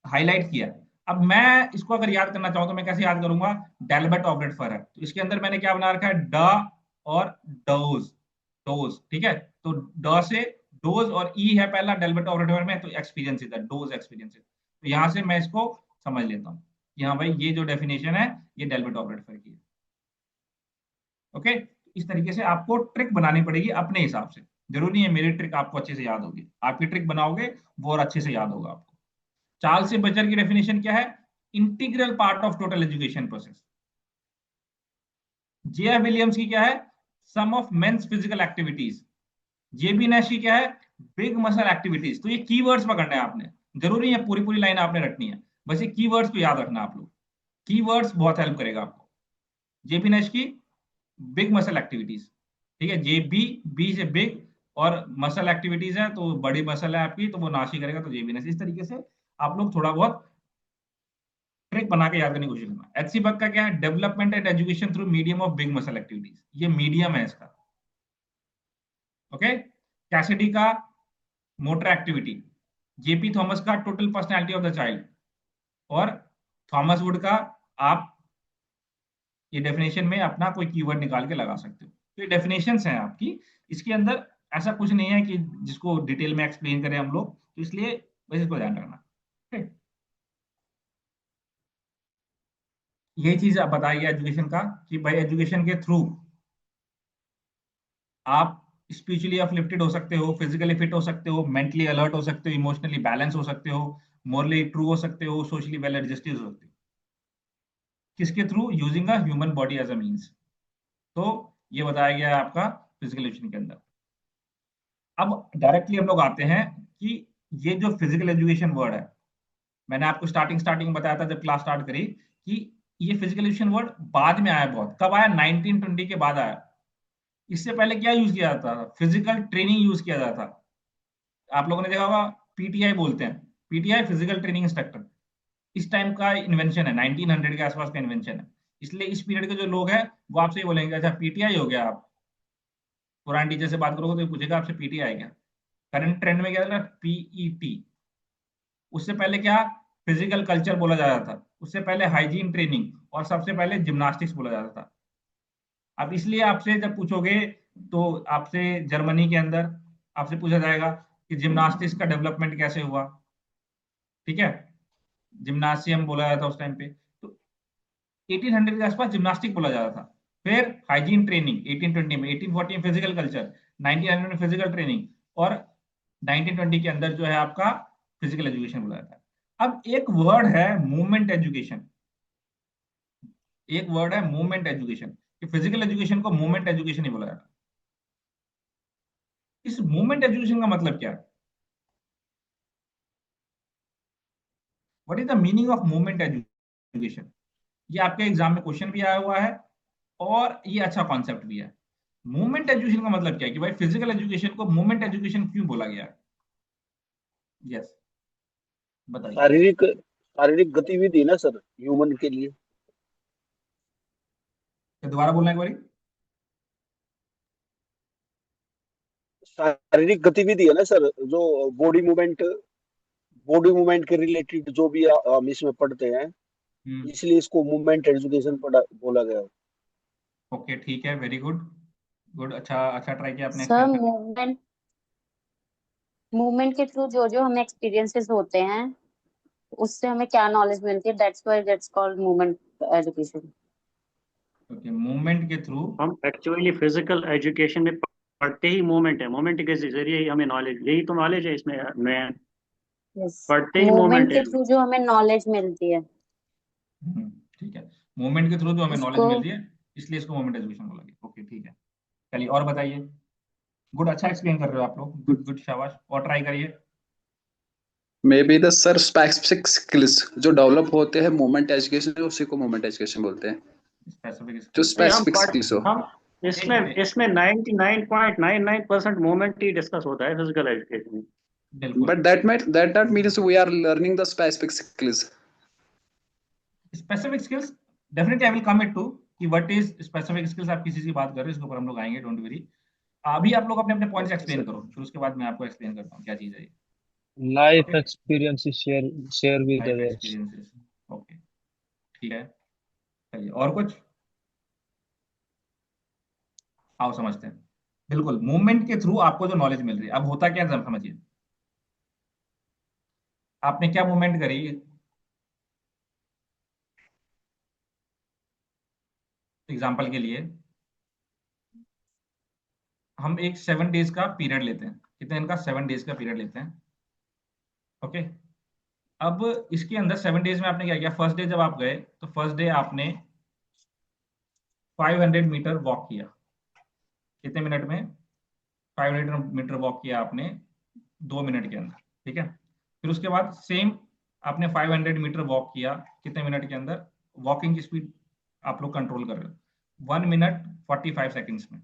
S1: हाईलाइट किया। अब मैं इसको अगर याद करना चाहूँ तो मैं कैसे याद करूंगा? डेल्बर्ट ऑपरेटर है तो इसके अंदर मैंने क्या बना रखा है? ड और डोज। डोज, ठीक है। तो ड से डोज और ई है पहला डेल्बर्ट ऑपरेटर में, तो एक्सपीरियंस इज डोज एक्सपीरियंस। तो यहां से मैं इसको समझ लेता हूँ कि हाँ भाई ये जो डेफिनेशन है ये डेल्बर्ट ऑपरेटर की है। ओके, इस तरीके से आपको ट्रिक बनानी पड़ेगी अपने हिसाब से। जरूरी है मेरी ट्रिक आपको अच्छे से याद होगी, आपकी ट्रिक बनाओगे वो और अच्छे से याद होगा आपको। चार्ल्स बचर की डेफिनेशन क्या है? Integral part of total education process. J F Williams की क्या है? Sum of men's physical activities. J B Nash की क्या है? Big muscle activities. तो ये कीवर्ड्स पकड़ना है आपने, जरूरी है पूरी पूरी लाइन आपने रखनी है, बस ये कीवर्ड्स को याद रखना आप लोग। कीवर्ड्स बहुत हेल्प करेगा आपको। जेबी नैश की बिग मसल एक्टिविटीज, ठीक है। जे बी, बी से बिग, और मसल एक्टिविटीज है तो बड़ी मसल है आपकी, तो वो नाशी करेगा, तो जेबीनेस। इस तरीके से आप लोग थोड़ा बहुत ट्रिक बना के याद करने की कोशिश करना। एचसी बग का क्या है? Development and education through medium of big muscle activities. ये मीडियम है इसका। ओके, कैसिडी का मोटर एक्टिविटी। जेपी थॉमस का total personality of the child. और थॉमस वुड का आप ये डेफिनेशन में अपना कोई कीवर्ड निकाल के लगा सकते हो। तो ये डेफिनेशंस हैं आपकी। इसके अंदर ऐसा कुछ नहीं है कि जिसको डिटेल में एक्सप्लेन करें हम लोग, तो इसलिए बस इसको ध्यान रखना। ठीक? यही चीज आप बताइए एजुकेशन का, कि भाई एजुकेशन के थ्रू आप स्पिरिचुअली अपलिफ्टेड हो सकते हो, फिजिकली फिट हो सकते हो, मेंटली अलर्ट हो सकते हो, इमोशनली बैलेंस हो सकते हो, मोरली ट्रू हो सकते हो, सोशली वेल एडजस्टेड हो सकते हो। किसके थ्रू? Using a human body as a means. तो ये बताया गया है आपका फिजिकल एजुकेशन के अंदर। अब डायरेक्टली हम लोग आते हैं कि ये जो फिजिकल एजुकेशन वर्ड है, मैंने आपको स्टार्टिंग बताया था जब क्लास स्टार्ट करी, कि ये फिजिकल एजुकेशन वर्ड बाद में आया। बहुत कब आया? 1920 के बाद आया। इससे पहले क्या यूज किया जाता था? फिजिकल ट्रेनिंग यूज किया जाता था। आप लोगों ने देखा होगा, पीटीआई बोलते हैं, पीटीआई फिजिकल ट्रेनिंग इंस्ट्रक्टर। इस टाइम का इन्वेंशन है, 1900 के आसपास का इन्वेंशन है। इसलिए इस पीरियड के जो लोग हैं वो आपसे ये बोलेंगे, अच्छा पीटीआई हो गया आप। पुराने टीचर से बात करोगे तो ये पूछेगा आपसे पीटीआई क्या। करंट ट्रेंड में क्या चल रहा है? पीईटी। उससे पहले क्या? फिजिकल कल्चर बोला जाता था। उससे पहले हाइजीन ट्रेनिंग, और सबसे पहले जिम्नास्टिक्स बोला जाता था। अब इसलिए आपसे जब पूछोगे तो आपसे जर्मनी के अंदर आपसे पूछा जाएगा कि जिम्नास्टिक्स का डेवलपमेंट कैसे हुआ, ठीक है, जिम्नासियम बोला जाता था उस टाइम पे, तो 1800 के आसपास जिम्नास्टिक बोला जाता था। फिर हाइजीन ट्रेनिंग 1820 में, 1840 में फिजिकल कल्चर, 1900 में फिजिकल ट्रेनिंग, और 1920 के अंदर जो है आपका फिजिकल एजुकेशन बोला जाता है। अब एक वर्ड है मूवमेंट एजुकेशन, एक वर्ड है मूवमेंट एजुकेशन, कि फिजिकल एजुकेशन को मूवमेंट एजुकेशन ही बोला जाता है। इस मूवमेंट एजुकेशन का मतलब क्या है? What is the meaning of movement education? ये आपके एग्जाम में क्वेश्चन भी आया हुआ है और ये अच्छा कॉन्सेप्ट भी है। मूवमेंट एजुकेशन का मतलब क्या है कि भाई फिजिकल एजुकेशन को मूवमेंट एजुकेशन क्यों बोला गया है? यस, बताइए।
S4: शारीरिक शारीरिक गतिविधि ना सर, ह्यूमन के लिए।
S1: दोबारा बोलना एक बारी।
S4: शारीरिक गतिविधि है ना सर, जो बॉडी मूवमेंट के रिलेटेड जो भी हम इसमें पढ़ते हैं, इसलिए इसको मूवमेंट एजुकेशन पढ़ा बोला गया है।
S1: ओके, ठीक है, वेरी गुड, गुड, अच्छा अच्छा ट्राई किया आपने
S2: सर
S1: एक्सप्लेन करने
S2: मूवमेंट मूवमेंट के थ्रू जो जो हमें एक्सपीरियंसेस होते हैं उससे हमें क्या नॉलेज मिलती है, that's why that's called movement education.
S1: का। ओके, मूवमेंट के थ्रू।
S6: हम एक्चुअली फिजिकल एजुकेशन में पढ़ते ही मूवमेंट है, मूवमेंट के जरिए ही हमें नॉलेज, यही तो नॉलेज है इसमें, मैं
S2: यस,
S6: पढ़ते ही
S2: मूवमेंट
S6: मूवमेंट
S2: के
S6: है।
S2: थ्रू जो हमें नॉलेज मिलती है
S1: ठीक है, मूवमेंट के थ्रू जो हमें नॉलेज
S2: उसको
S1: मिल रही है, इसलिए इसको मूवमेंट एजुकेशन बोला गया। ओके, ठीक है, चलिए और बताइए। गुड, अच्छा एक्सप्लेन कर रहे हो आप लोग, गुड गुड, शाबाश, और ट्राई करिए।
S7: May be the sir specific skills जो डेवलप होते हैं मोमेंट एजुकेशन में, उसी को मोमेंट एजुकेशन बोलते हैं,
S1: स्पेसिफिक
S7: जो
S1: स्किल्स।
S6: नहीं, हम
S7: स्पेसिफिक
S6: पढ़
S7: स्किल्स हो।
S6: हम
S1: एक
S6: इसमें
S1: मिनट,
S6: इसमें 99.99% मोमेंट ही डिस्कस होता है फिजिकल एजुकेशन में।
S1: बिल्कुल।
S7: But that means we are learning the specific skills.
S1: Specific skills, definitely I will come it to कि व्हाट इज स्पेसिफिक स्किल्स। आप किसी चीज की बात कर रहे हो, इसके ऊपर हम लोग आएंगे, डोंट वरी। अभी आप लोग अपने अपने पॉइंट्स
S7: Okay,
S1: एक्सप्लेन
S7: sir.
S1: करो, फिर उसके बाद मैं आपको एक्सप्लेन करता हूँ क्या चीज है ये।
S5: Life
S1: okay,
S5: experiences share with
S1: life
S5: others.
S1: Experiences, okay, ठीक है, चलिए और कुछ आओ समझते हैं। बिल्कुल, मूवमेंट के थ्रू आपको जो नॉलेज मिल रही है, अब होता क्या है जरा समझिए। आपने क्या मूवमेंट करी? एग्जाम्पल के लिए हम एक 7 डेज का पीरियड लेते हैं, कितने दिन का? 7 डेज का पीरियड लेते हैं। ओके, अब इसके अंदर 7 डेज में आपने क्या किया? फर्स्ट डे जब आप गए तो फर्स्ट डे आपने 500 मीटर वॉक किया। कितने मिनट में? 500 मीटर वॉक किया आपने 2 मिनट के अंदर, ठीक है। फिर उसके बाद सेम आपने 500 मीटर वॉक किया कितने मिनट के अंदर? वॉकिंग की स्पीड आप लोग कंट्रोल कर रहे हो 1 मिनट 45 सेकेंड्स में।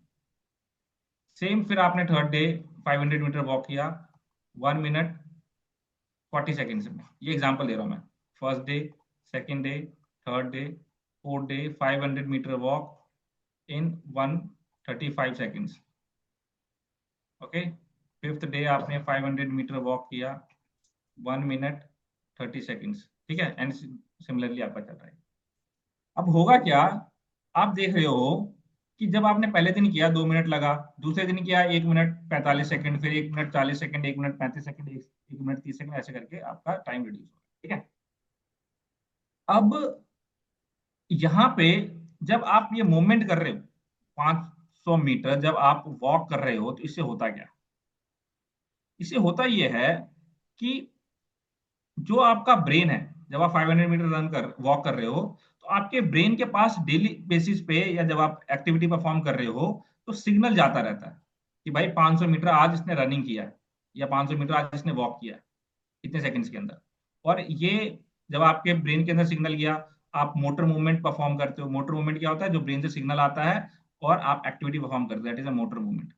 S1: सेम फिर आपने थर्ड डे 500 मीटर वॉक किया 1 मिनट 40 सेकेंड्स में। ये एग्जाम्पल दे रहा हूँ मैं। First day, second day, third day, fourth day, 500 metre walk in 135 seconds. Okay, fifth day आपने 500 मीटर वॉक किया 1 मिनट 30 सेकेंड्स, ठीक है, एंड सिमिलरली आपका चल रहा है। अब होगा क्या? आप देख रहे हो कि जब आपने पहले दिन किया 2 मिनट लगा, दूसरे दिन किया 1 मिनट 45 सेकंड, फिर 1 minute 40 second, 1 minute 35 second, 1 minute 30 second, ऐसे करके आपका टाइम रिड्यूस होगा, ठीक है। अब यहाँ पे जब आप ये मूवमेंट कर रहे हो 500 मीटर जब आप वॉक कर रहे हो, तो इससे होता क्या? इससे होता ये है कि जो आपका ब्रेन है, जब आप 500 मीटर रन कर वॉक कर रहे हो, तो आपके ब्रेन के पास डेली बेसिस पे या जब आप एक्टिविटी परफॉर्म कर रहे हो तो सिग्नल जाता रहता है कि भाई 500 मीटर आज इसने रनिंग किया है, या 500 मीटर आज इसने वॉक किया है इतने सेकंड्स के अंदर। और ये जब आपके ब्रेन के अंदर सिग्नल गया, आप मोटर मूवमेंट परफॉर्म करते हो। मोटर मूवमेंट क्या होता है? जो ब्रेन से सिग्नल आता है और आप एक्टिविटी परफॉर्म करते हो, that is a motor movement.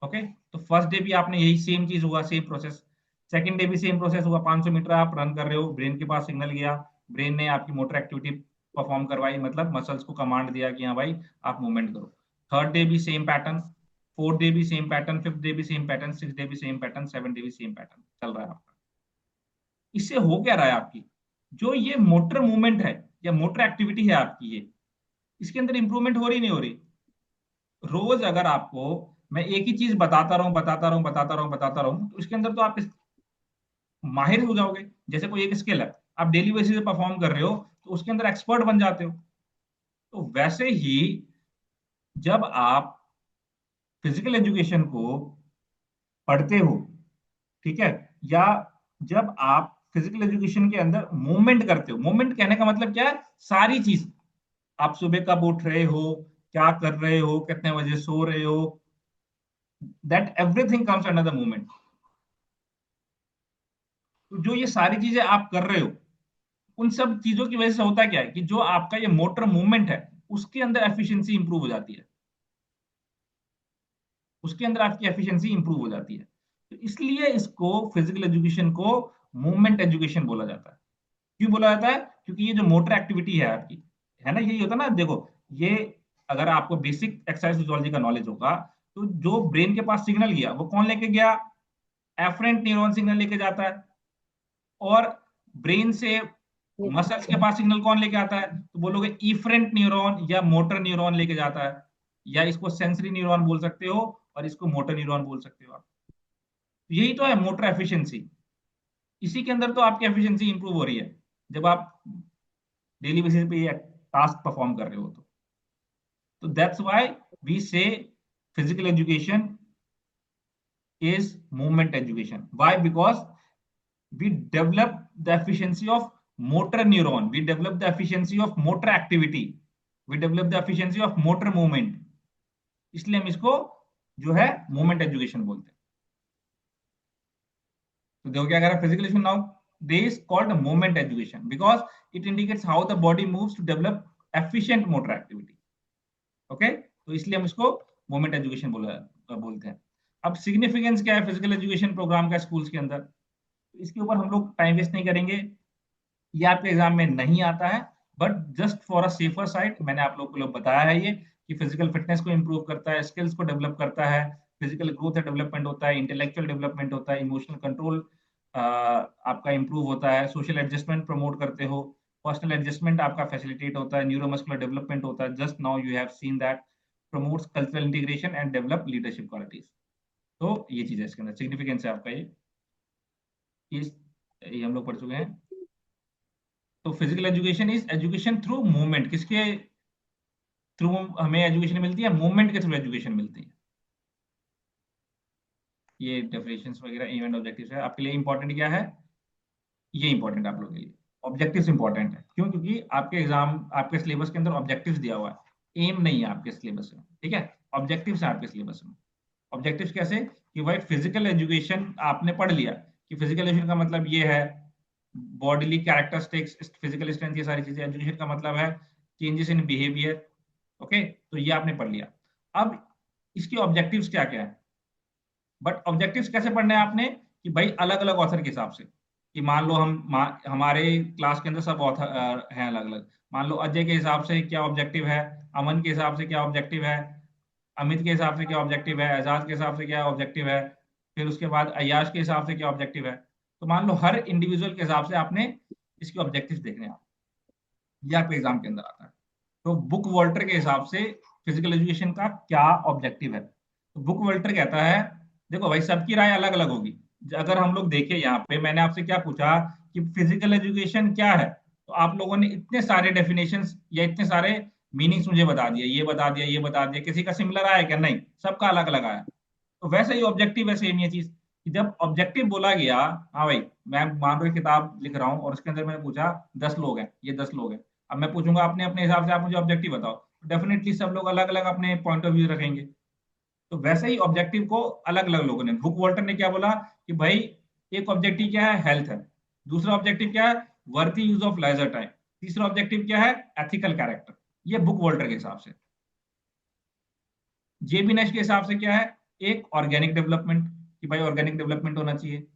S1: Okay, तो फर्स्ट डे भी आपने यही सेम चीज हुआ, सेम प्रोसेस। सेकंड डे भी सेम प्रोसेस हुआ, 500 मीटर आप रन कर रहे हो, ब्रेन के पास सिग्नल गया, ब्रेन ने आपकी मोटर एक्टिविटी परफॉर्म करवाई, मतलब मसल्स को कमांड दिया कि हाँ भाई आप मूवमेंट करो। थर्ड डे भी सेम पैटर्न, फोर्थ डे भी सेम पैटर्न, फिफ्थ डे भी सेम पैटर्न, सिक्स डे भी सेम पैटर्न, सेवन डे भी सेम पैटर्न चल रहा है आपका। इससे हो क्या रहा है? आपकी जो ये मोटर मूवमेंट है या मोटर एक्टिविटी है आपकी, ये इसके अंदर इंप्रूवमेंट हो रही नहीं हो रही? रोज अगर आपको मैं एक ही चीज बताता रहूं बताता रहूं बताता रहूं बताता रहूं, तो इसके अंदर तो आप माहिर हो जाओगे। जैसे कोई एक स्किल है, आप डेली बेसिस पे परफॉर्म कर रहे हो, तो उसके अंदर एक्सपर्ट बन जाते हो। तो वैसे ही जब आप फिजिकल एजुकेशन को पढ़ते हो, ठीक है, या जब आप फिजिकल एजुकेशन के अंदर मूवमेंट करते हो, मूवमेंट कहने का मतलब क्या है? सारी चीज, आप सुबह कब उठ रहे हो, क्या कर रहे हो, कितने बजे सो रहे हो, that everything comes under the movement. तो जो ये सारी चीजें आप कर रहे हो, उन सब चीजों की वजह से होता क्या है कि जो आपका ये मोटर मूवमेंट है, उसके अंदर एफिशिएंसी इंप्रूव हो जाती है, उसके अंदर आपकी एफिशिएंसी इंप्रूव हो जाती है। तो इसलिए इसको फिजिकल एजुकेशन को मूवमेंट एजुकेशन बोला जाता है। क्यों बोला जाता है? क्योंकि ये जो मोटर एक्टिविटी है आपकी, है ना, यही होता है ना। देखो, ये अगर आपको बेसिक एक्सरसाइज फिजियोलॉजी का नॉलेज होगा, तो जो ब्रेन के पास सिग्नल गया वो कौन लेके गया? एफरेंट न्यूरॉन सिग्नल लेके जाता है। और ब्रेन से मसल्स के पास सिग्नल कौन लेके आता है? तो बोलोगे इफरेंट न्यूरॉन या मोटर न्यूरॉन लेके जाता है, या इसको सेंसरी न्यूरॉन बोल सकते हो और इसको मोटर न्यूरॉन बोल सकते हो आप। यही तो है मोटर एफिशिएंसी। इसी के अंदर तो आपकी एफिशिएंसी इंप्रूव हो रही है, जब आप डेली बेसिस पे ये टास्क परफॉर्म कर रहे हो। तो दैट्स व्हाई वी से physical education is movement education. Why? Because we develop the efficiency of motor neuron, we develop the efficiency of motor activity, we develop the efficiency of motor movement. इसलिए हम इसको जो है movement education बोलते हैं। तो देखो क्या कह रहा है physical education now, this called movement education because it indicates how the body moves to develop efficient motor activity. Okay, तो इसलिए हम इसको मूवमेंट एजुकेशन बोलते हैं। अब सिग्निफिकेंस क्या है फिजिकल एजुकेशन प्रोग्राम का स्कूल्स के अंदर, इसके ऊपर हम लोग टाइम वेस्ट नहीं करेंगे, ये आपके एग्जाम में नहीं आता है। But just for a safer side मैंने आप लोग को बताया है ये कि फिजिकल फिटनेस को इंप्रूव करता है, स्किल्स को डेवलप करता है, फिजिकल ग्रोथ डेवलपमेंट होता है, इंटेलेक्चुअल डेवलपमेंट होता है, इमोशनल कंट्रोल आपका इंप्रूव होता है, सोशल एडजस्टमेंट प्रमोट करते हो, पर्सनल एडजस्टमेंट आपका फैसिलिटेट होता है, न्यूरोमस्कुलर डेवलपमेंट होता है, just now you have seen that, promotes cultural integration and develop leadership qualities. तो ये चीज है इसके अंदर, सिग्निफिकेंस है आपका ये हम लोग पढ़ चुके हैं। तो physical education is education through movement. किसके थ्रू हमें एजुकेशन मिलती है? मूवमेंट के थ्रू एजुकेशन मिलती है। ये डेफिनेशंस वगैरह एम एंड ऑब्जेक्टिव्स है आपके लिए। इंपॉर्टेंट क्या है? ये इंपॉर्टेंट आप लोगों के लिए ऑब्जेक्टिव्स इंपॉर्टेंट है। क्यों? क्योंकि आपके एग्जाम, आपके सिलेबस के अंदर ऑब्जेक्टिव्स दिया हुआ है, एम नहीं है आपके सिलेबस में, ठीक है, ऑब्जेक्टिव्स है आपके सिलेबस में। ऑब्जेक्टिव्स कैसे? कि भाई फिजिकल एजुकेशन आपने पढ़ लिया कि फिजिकल एजुकेशन का मतलब ये है बॉडीली कैरेक्टरिस्टिक्स, फिजिकल स्ट्रेंथ, ये सारी चीजें। एजुकेशन का मतलब है चेंजेस इन बिहेवियर। ओके, तो ये आपने पढ़ लिया। अब इसके ऑब्जेक्टिव्स क्या क्या है? बट ऑब्जेक्टिव्स कैसे पढ़ने हैं आपने? कि भाई अलग अलग ऑथर के हिसाब से, कि मान लो हमारे क्लास के अंदर सब ऑथर हैं अलग अलग। मान लो अजय के हिसाब से क्या ऑब्जेक्टिव है, अमन के हिसाब से क्या ऑब्जेक्टिव है, अमित के हिसाब से क्या ऑब्जेक्टिव है, एजाज के हिसाब से क्या ऑब्जेक्टिव है, फिर उसके बाद अयाश के हिसाब से क्या ऑब्जेक्टिव है। तो मान लो हर इंडिविजुअल के हिसाब से आपने इसके ऑब्जेक्टिव देखने हैं, ये आपके एग्जाम के अंदर आता है। तो बुक वॉल्टर के हिसाब से फिजिकल एजुकेशन का क्या ऑब्जेक्टिव है? तो बुक वॉल्टर कहता है, देखो भाई सबकी राय अलग अलग होगी। अगर हम लोग देखें यहाँ पे, मैंने आपसे क्या पूछा कि फिजिकल एजुकेशन क्या है, तो आप लोगों ने इतने सारे डेफिनेशंस या इतने सारे मीनिंग्स मुझे बता दिए, ये बता दिया, ये बता दिया। किसी का सिमिलर आया क्या? नहीं, सबका अलग अलग आया। तो वैसे ही ऑब्जेक्टिव है, सेम ये चीज कि जब ऑब्जेक्टिव बोला गया, हाँ भाई मैं मान लो किताब लिख रहा हूँ और उसके अंदर मैंने पूछा 10 लोग हैं, ये 10 लोग हैं, अब मैं पूछूंगा अपने अपने हिसाब से आप मुझे ऑब्जेक्टिव बताओ, तो डेफिनेटली सब लोग अलग अलग अपने पॉइंट ऑफ व्यू रखेंगे। तो वैसे ही ऑब्जेक्टिव को अलग अलग लोगों ने, बुक वॉल्टर ने क्या बोला कि भाई एक ऑब्जेक्टिव क्या है? हेल्थ है। दूसरा ऑब्जेक्टिव क्या है? Worthy use of leisure time. तीसरा ऑब्जेक्टिव क्या है? Ethical character. ये बुक वॉल्टर के हिसाब से। जेबी नेश के हिसाब से क्या है? एक ऑर्गेनिक डेवलपमेंट, कि भाई ऑर्गेनिक डेवलपमेंट होना चाहिए,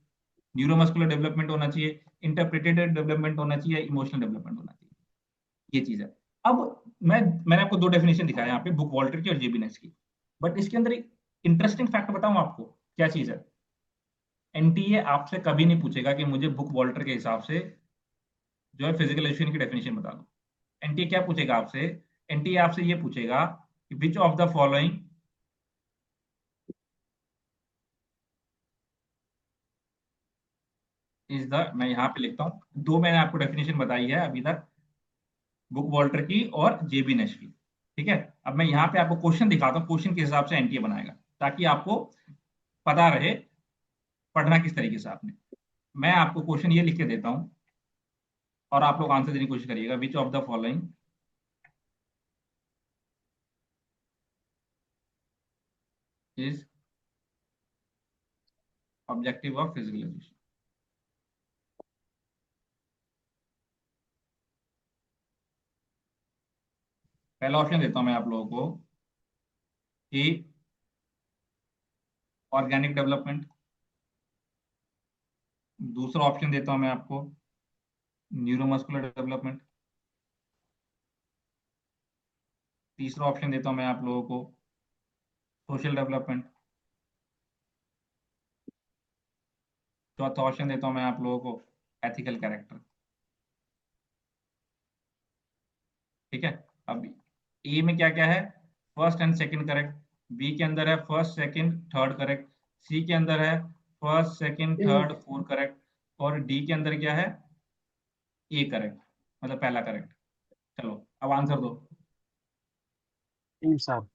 S1: न्यूरोमस्कुलर डेवलपमेंट होना चाहिए, इंटरप्रिटेटिव डेवलपमेंट होना चाहिए, इमोशनल डेवलपमेंट होना चाहिए। ये चीज है। अब मैंने आपको दो डेफिनेशन दिखाया यहाँ पे, बुक वॉल्टर की और जेबी नेश की। बट इसके अंदर एक इंटरेस्टिंग फैक्ट बताऊं आपको, क्या चीज है? एनटीए आपसे कभी नहीं पूछेगा कि मुझे बुक वॉल्टर के हिसाब से जो है फिजिकल एजुकेशन की डेफिनेशन बता दो। एनटीए क्या पूछेगा आपसे एनटीए आपसे ये पूछेगा कि विच of the following is the, मैं यहाँ पे लिखता हूँ, दो मैंने आपको डेफिनेशन बताई है अभी तक, बुक वॉल्टर की और जेबी नेश की। ठीक है, अब मैं यहाँ पे आपको क्वेश्चन दिखाता हूँ, क्वेश्चन के हिसाब से एनटीए बनाएगा, ताकि आपको पता रहे पढ़ना किस तरीके से आपने। मैं आपको क्वेश्चन ये लिख के देता हूँ और आप लोग आंसर देने की कोशिश करिएगा। विच of the following is objective of physical education. पहला ऑप्शन देता हूं मैं आप लोगों को, ए ऑर्गेनिक डेवलपमेंट। दूसरा ऑप्शन देता हूं मैं आपको न्यूरोमस्कुलर डेवलपमेंट। तीसरा ऑप्शन देता हूं मैं आप लोगों को सोशल डेवलपमेंट। चौथा ऑप्शन देता हूं मैं आप लोगों को एथिकल कैरेक्टर। ठीक है, अब ए में क्या क्या है, first and second correct, B के अंदर है first second third correct, C के अंदर है first second third fourth correct, और डी के अंदर क्या है, ए करेक्ट, मतलब पहला करेक्ट। चलो अब आंसर दो,
S5: साहब।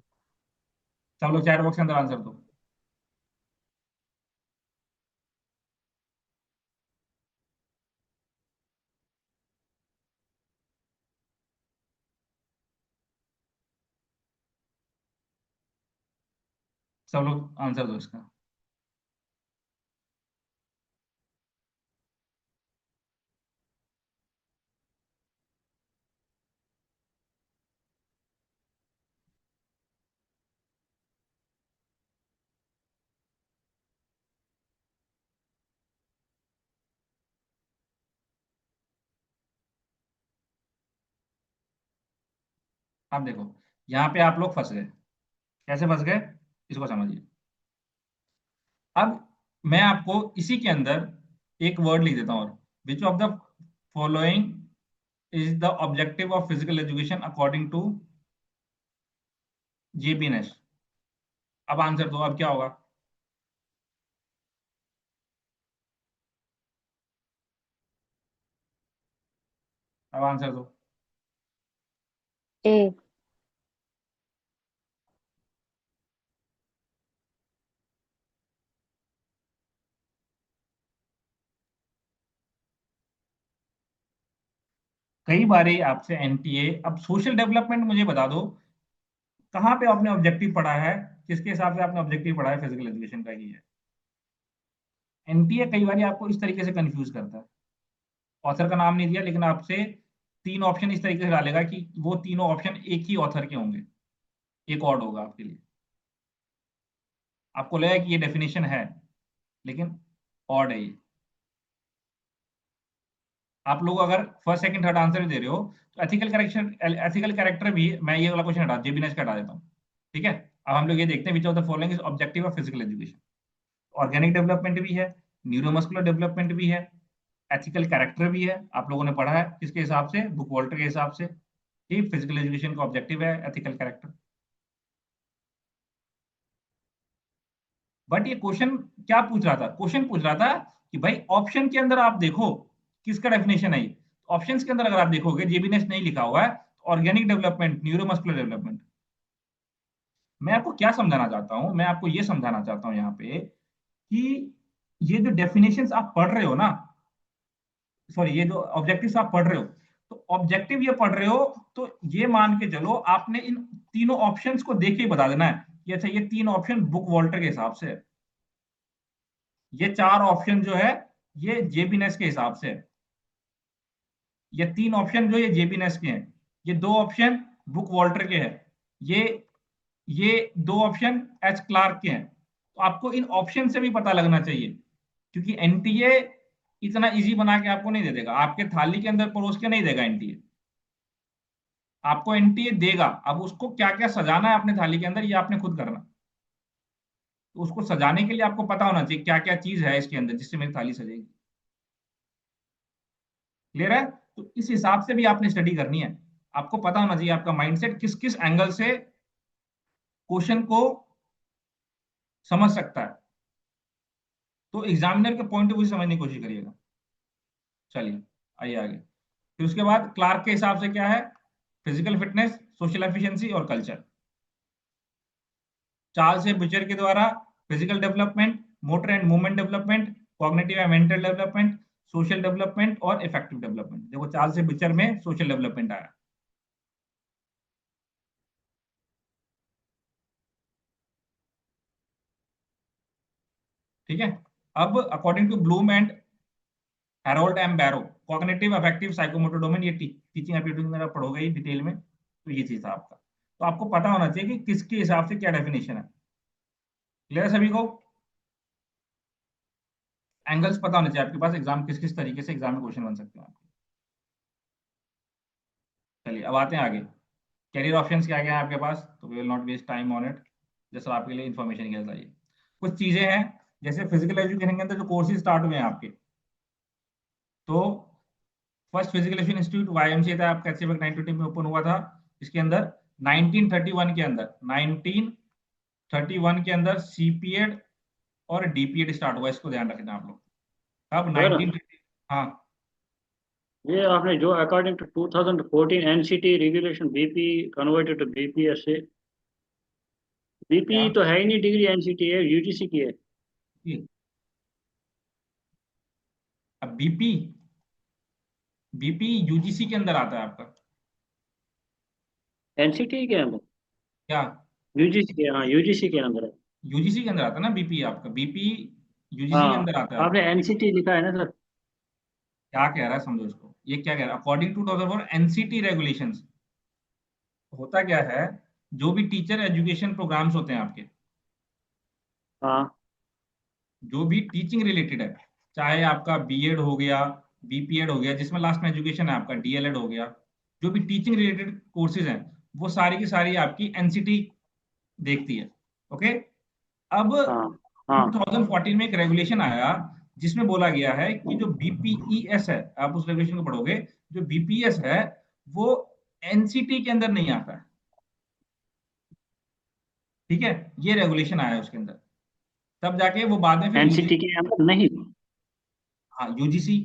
S1: सब लोग चैट बॉक्स के अंदर आंसर दो। सब लोग आंसर दो इसका। अब देखो, यहाँ पे आप लोग फंस गए। कैसे फंस गए, इसको समझिए। अब मैं आपको इसी के अंदर एक वर्ड लिख देता हूँ, और which of the following is the objective of physical education according to J B Nash. अब आंसर दो, अब क्या होगा। अब आंसर दो।
S2: ए।
S1: कई बार आपसे एनटीए, अब सोशल डेवलपमेंट मुझे बता दो, कहाँ पे आपने ऑब्जेक्टिव पढ़ा है, किसके हिसाब से आपने ऑब्जेक्टिव पढ़ा है फिजिकल एजुकेशन का ही है। एनटीए कई बार आपको इस तरीके से कंफ्यूज करता है, ऑथर का नाम नहीं दिया लेकिन आपसे तीन ऑप्शन इस तरीके से डालेगा कि वो तीनों ऑप्शन एक ही ऑथर के होंगे, एक ऑड होगा आपके लिए। आपको लगेगा कि ये डेफिनेशन है लेकिन ऑड है ये। आप लोग अगर फर्स्ट सेकंड थर्ड आंसर दे रहे हो तो एथिकल कैरेक्टर भी, मैं ये वाला क्वेश्चन हटा जेबी नेश का हटा देता हूँ। ठीक है, अब हम लोग ये देखते हैं विच of the following is objective of physical education. Organic development भी है, न्यूरोमस्कुलर डेवलपमेंट भी है, एथिकल कैरेक्टर भी है। आप लोगों ने पढ़ा है किसके हिसाब से, बुक वॉल्टर के हिसाब से, कि फिजिकल एजुकेशन का ऑब्जेक्टिव है एथिकल कैरेक्टर। बट ये क्वेश्चन क्या पूछ रहा था, क्वेश्चन पूछ रहा था कि भाई ऑप्शन के अंदर आप देखो किसका डेफिनेशन है ये। ऑप्शन के अंदर अगर आप देखोगे जेबी नेश नहीं लिखा हुआ है, ऑर्गेनिक डेवलपमेंट, न्यूरोमस्कुलर डेवलपमेंट। मैं आपको क्या समझाना चाहता हूं, मैं आपको ये समझाना चाहता हूं यहाँ पे कि ये जो डेफिनेशंस आप पढ़ रहे हो ना, सॉरी, ये जो ऑब्जेक्टिव्स आप पढ़ रहे हो, तो ऑब्जेक्टिव ये पढ़ रहे हो तो ये मान के चलो आपने इन तीनों ऑप्शंस को देख के ही बता देना है कि अच्छा ये तीन ऑप्शन बुक वॉल्टर के हिसाब से है, ये चार ऑप्शन जो है ये जेबी नेश के हिसाब से है, ये तीन ऑप्शन जो ये जेबी नेश के हैं, ये दो ऑप्शन बुक वॉल्टर के हैं, ये ये दो ऑप्शन एच क्लार्क के हैं। तो आपको इन ऑप्शन से भी पता लगना चाहिए, क्योंकि एनटीए इतना इजी बना के आपको नहीं दे देगा, आपके थाली के अंदर परोस के नहीं देगा एनटीए। आपको एनटीए देगा, अब उसको क्या क्या सजाना है अपने थाली के अंदर ये आपने खुद करना। तो उसको सजाने के लिए आपको पता होना चाहिए क्या क्या चीज है इसके अंदर जिससे मेरी थाली सजेगी। क्लियर है, तो इस हिसाब से भी आपने स्टडी करनी है। आपको पता होना चाहिए आपका माइंडसेट किस किस एंगल से क्वेश्चन को समझ सकता है। तो एग्जामिनर के पॉइंट ऑफ व्यू से समझने की कोशिश करिएगा। चलिए आइए आगे। फिर उसके बाद क्लार्क के हिसाब से क्या है, फिजिकल फिटनेस, सोशल एफिशिएंसी और कल्चर। चार्ल्स ए बुचर के द्वारा physical development, motor and movement development, cognitive and mental development, social development और इफेक्टिव डेवलपमेंट। देखो चार्ल्स ए बुचर में सोशल डेवलपमेंट आया। ठीक है। अब according to Bloom and Harold M Barrow, cognitive affective psychomotor domain, ये टीचिंग एप्टीट्यूड में आप पढ़ोगे डिटेल में, तो ये चीज था आपका। तो आपको पता होना चाहिए कि किसके हिसाब से क्या डेफिनेशन है। क्लियर है सभी को? एंगल्स पता होने चाहिए आपके पास, एग्जाम किस किस तरीके से एग्जाम में क्वेश्चन बन सकते हैं आपके। चलिए अब आते हैं आगे। कैरियर ऑप्शंस क्या क्या है आपके पास, तो we will not waste time on it, जैसे आपके लिए इन्फॉर्मेशन क्या चाहिए। कुछ चीजें हैं जैसे फिजिकल एजुकेशन के अंदर जो कोर्सेज स्टार्ट हुए हैं आपके, तो first physical education institute YMCA था आपका, एचसीएफ 1920 में ओपन हुआ था। इसके अंदर 1931 के अंदर 1931 के अंदर सीपीएड और डीपीएड स्टार्ट हुआ, इसको ध्यान रखना आप लोग। अब
S6: सर
S1: 1930, हाँ
S6: ये आपने जो according to 2014 NCT regulation BP converted to BPS से, बीपी
S1: क्या
S6: तो है ही नहीं डिग्री, एनसीटी है, यूजीसी की है।
S1: ये, अब बीपी, बीपी यूजीसी के अंदर आता है आपका
S6: एनसीटी के अंदर,
S1: क्या,
S6: यूजीसी के, हाँ यूजीसी के अंदर है।
S1: यूजीसी के अंदर आता है ना बीपी, आपका बीपी यूजीसी के
S6: हाँ
S1: अंदर आता है
S6: आपने
S1: आपका।
S6: एनसीटी लिखा है ना सर।
S1: क्या कह रहा है समझो इसको, ये क्या कह रहा है, अकॉर्डिंग टू 2004 एनसीटी रेगुलेशंस, होता क्या है, जो भी टीचर एजुकेशन प्रोग्राम्स होते हैं आपके,
S6: हाँ
S1: जो भी टीचिंग रिलेटेड है, चाहे आपका बीएड हो गया, बीपीएड हो गया जिसमें लास्ट में एजुकेशन है आपका, डीएलएड हो गया, जो भी टीचिंग रिलेटेड कोर्सेज हैं, वो सारी की सारी आपकी एनसीटी देखती है। ओके। अब
S6: हाँ हाँ
S1: 2014 में एक रेगुलेशन आया जिसमें बोला गया है कि जो बीपीईएस है, आप उस रेगुलेशन को पढ़ोगे, जो बीपीएस है वो एनसीटी के अंदर नहीं आता है। ठीक है, ये रेगुलेशन आया है उसके अंदर, तब जाके वो बाद में फिर
S6: एनसीटी के अंदर नहीं।
S1: हाँ यूजीसी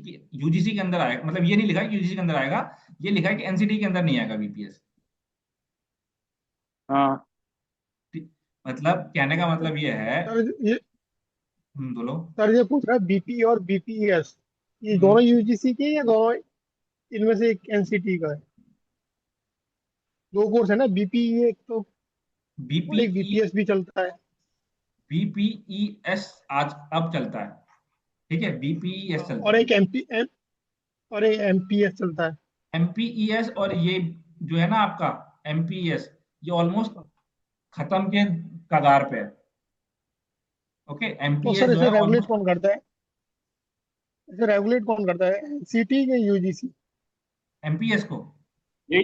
S1: के अंदर आएगा, मतलब ये नहीं लिखा है कि यूजीसी के अंदर आएगा, ये लिखा है कि एनसीटी के अंदर नहीं आएगा बीपीएस।
S6: हाँ
S1: मतलब कहने का मतलब ये है,
S3: सर ये
S1: बोलो।
S3: सर ये पूछ रहा है बीपी और बीपीएस, ये
S1: हम्म,
S3: दोनों यूजीसी के हैं या दोनों इनमें से एक एनसीटी का है? दो कोर्स है ना, बीपी एक तो, और एक
S1: बीपीई,
S3: बीपीएस भी चलता है।
S1: बीपीईएस आज अब चलता है। ठीक है, बीपीईएस चलता
S3: और
S1: है,
S3: एक और एक एमपीएस चलता है।
S1: एमपीईएस, और ये जो है ना आपका एमपीईएस, ये ऑलमोस्ट खत्म के कगार पे है। ओके,
S3: तो
S1: एमपीईएस
S3: सर
S1: जो है
S3: इसे रेगुलेट
S1: ऑलमोस्ट,
S3: कौन करता है? इसे रेगुलेट कौन करता है, एनसीटी या यूजीसी?
S1: एमपीएस को,
S6: ये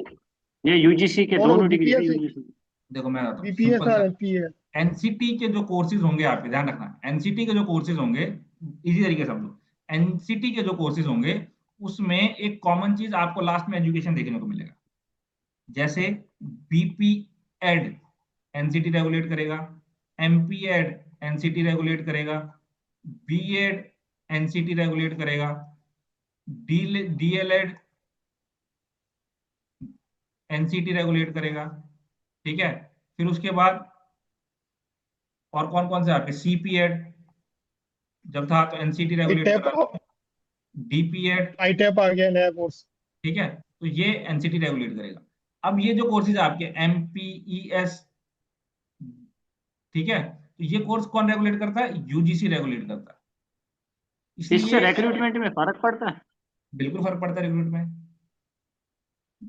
S6: ये यूजीसी के
S3: दोनों को,
S6: दोनों डिग्री है
S3: बीपीएस,
S6: यूजीसी।
S1: देखो मैं बताता हूँ
S3: बीपीएस
S1: सिंपल
S3: और
S1: सा।
S3: एमपीएस?
S1: एनसीटी के जो कोर्सेज होंगे आपके, ध्यान रखना, एनसीटी के जो कोर्सेज होंगे, इजी तरीके से समझो, एनसीटी के जो कोर्सेज होंगे उसमें एक कॉमन चीज आपको लास्ट में एजुकेशन देखने को मिलेगा। जैसे बीपी एड एनसीटी रेगुलेट करेगा, एमपी एड एनसीटी रेगुलेट करेगा, बीएड एनसीटी रेगुलेट करेगा, डीएलएड एनसीटी रेगुलेट करेगा। ठीक है, फिर उसके बाद और कौन कौन से आपके, सीपीएड जब था तो एनसीटी
S3: एक
S1: रेगुलेट
S3: टैप,
S1: करा, डीपीएड,
S3: आई टैप आ गया नया कोर्स।
S1: ठीक है, तो ये एनसीटी रेगुलेट करेगा। अब ये जो कोर्सेज आपके एमपीईएस, ठीक है, तो ये कोर्स कौन रेगुलेट करता है, यूजीसी रेगुलेट करता है।
S6: इससे
S1: इसलिए
S6: रिक्रूटमेंट में फर्क पड़ता है?
S1: बिल्कुल फर्क पड़ता है रिक्रूट में।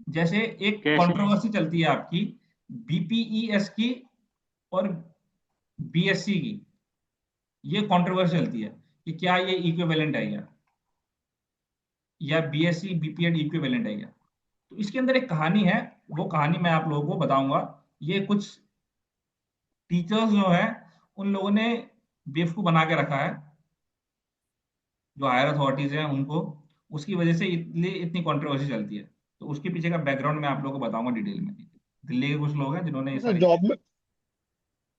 S1: जैसे एक
S6: कैसे?
S1: कंट्रोवर्सी चलती है आपकी बीपीईएस की और बीएससी की, ये कंट्रोवर्सी चलती है कि क्या ये इक्विवेलेंट है क्या, या बीएससी बीपीएड इक्विवेलेंट है क्या। तो इसके अंदर एक कहानी है, वो कहानी मैं आप लोगों को बताऊंगा। ये कुछ टीचर्स जो है उन लोगों ने बेवकूफ बना के रखा है, जो हायर अथॉरिटीज हैं उनको, उसकी वजह से इतनी कंट्रोवर्सी चलती है। तो उसके पीछे का बैकग्राउंड मैं आप लोगों को बताऊंगा डिटेल में। दिल्ली के कुछ लोग हैं जिन्होंने ये
S3: तो
S1: सारी
S3: जॉब में,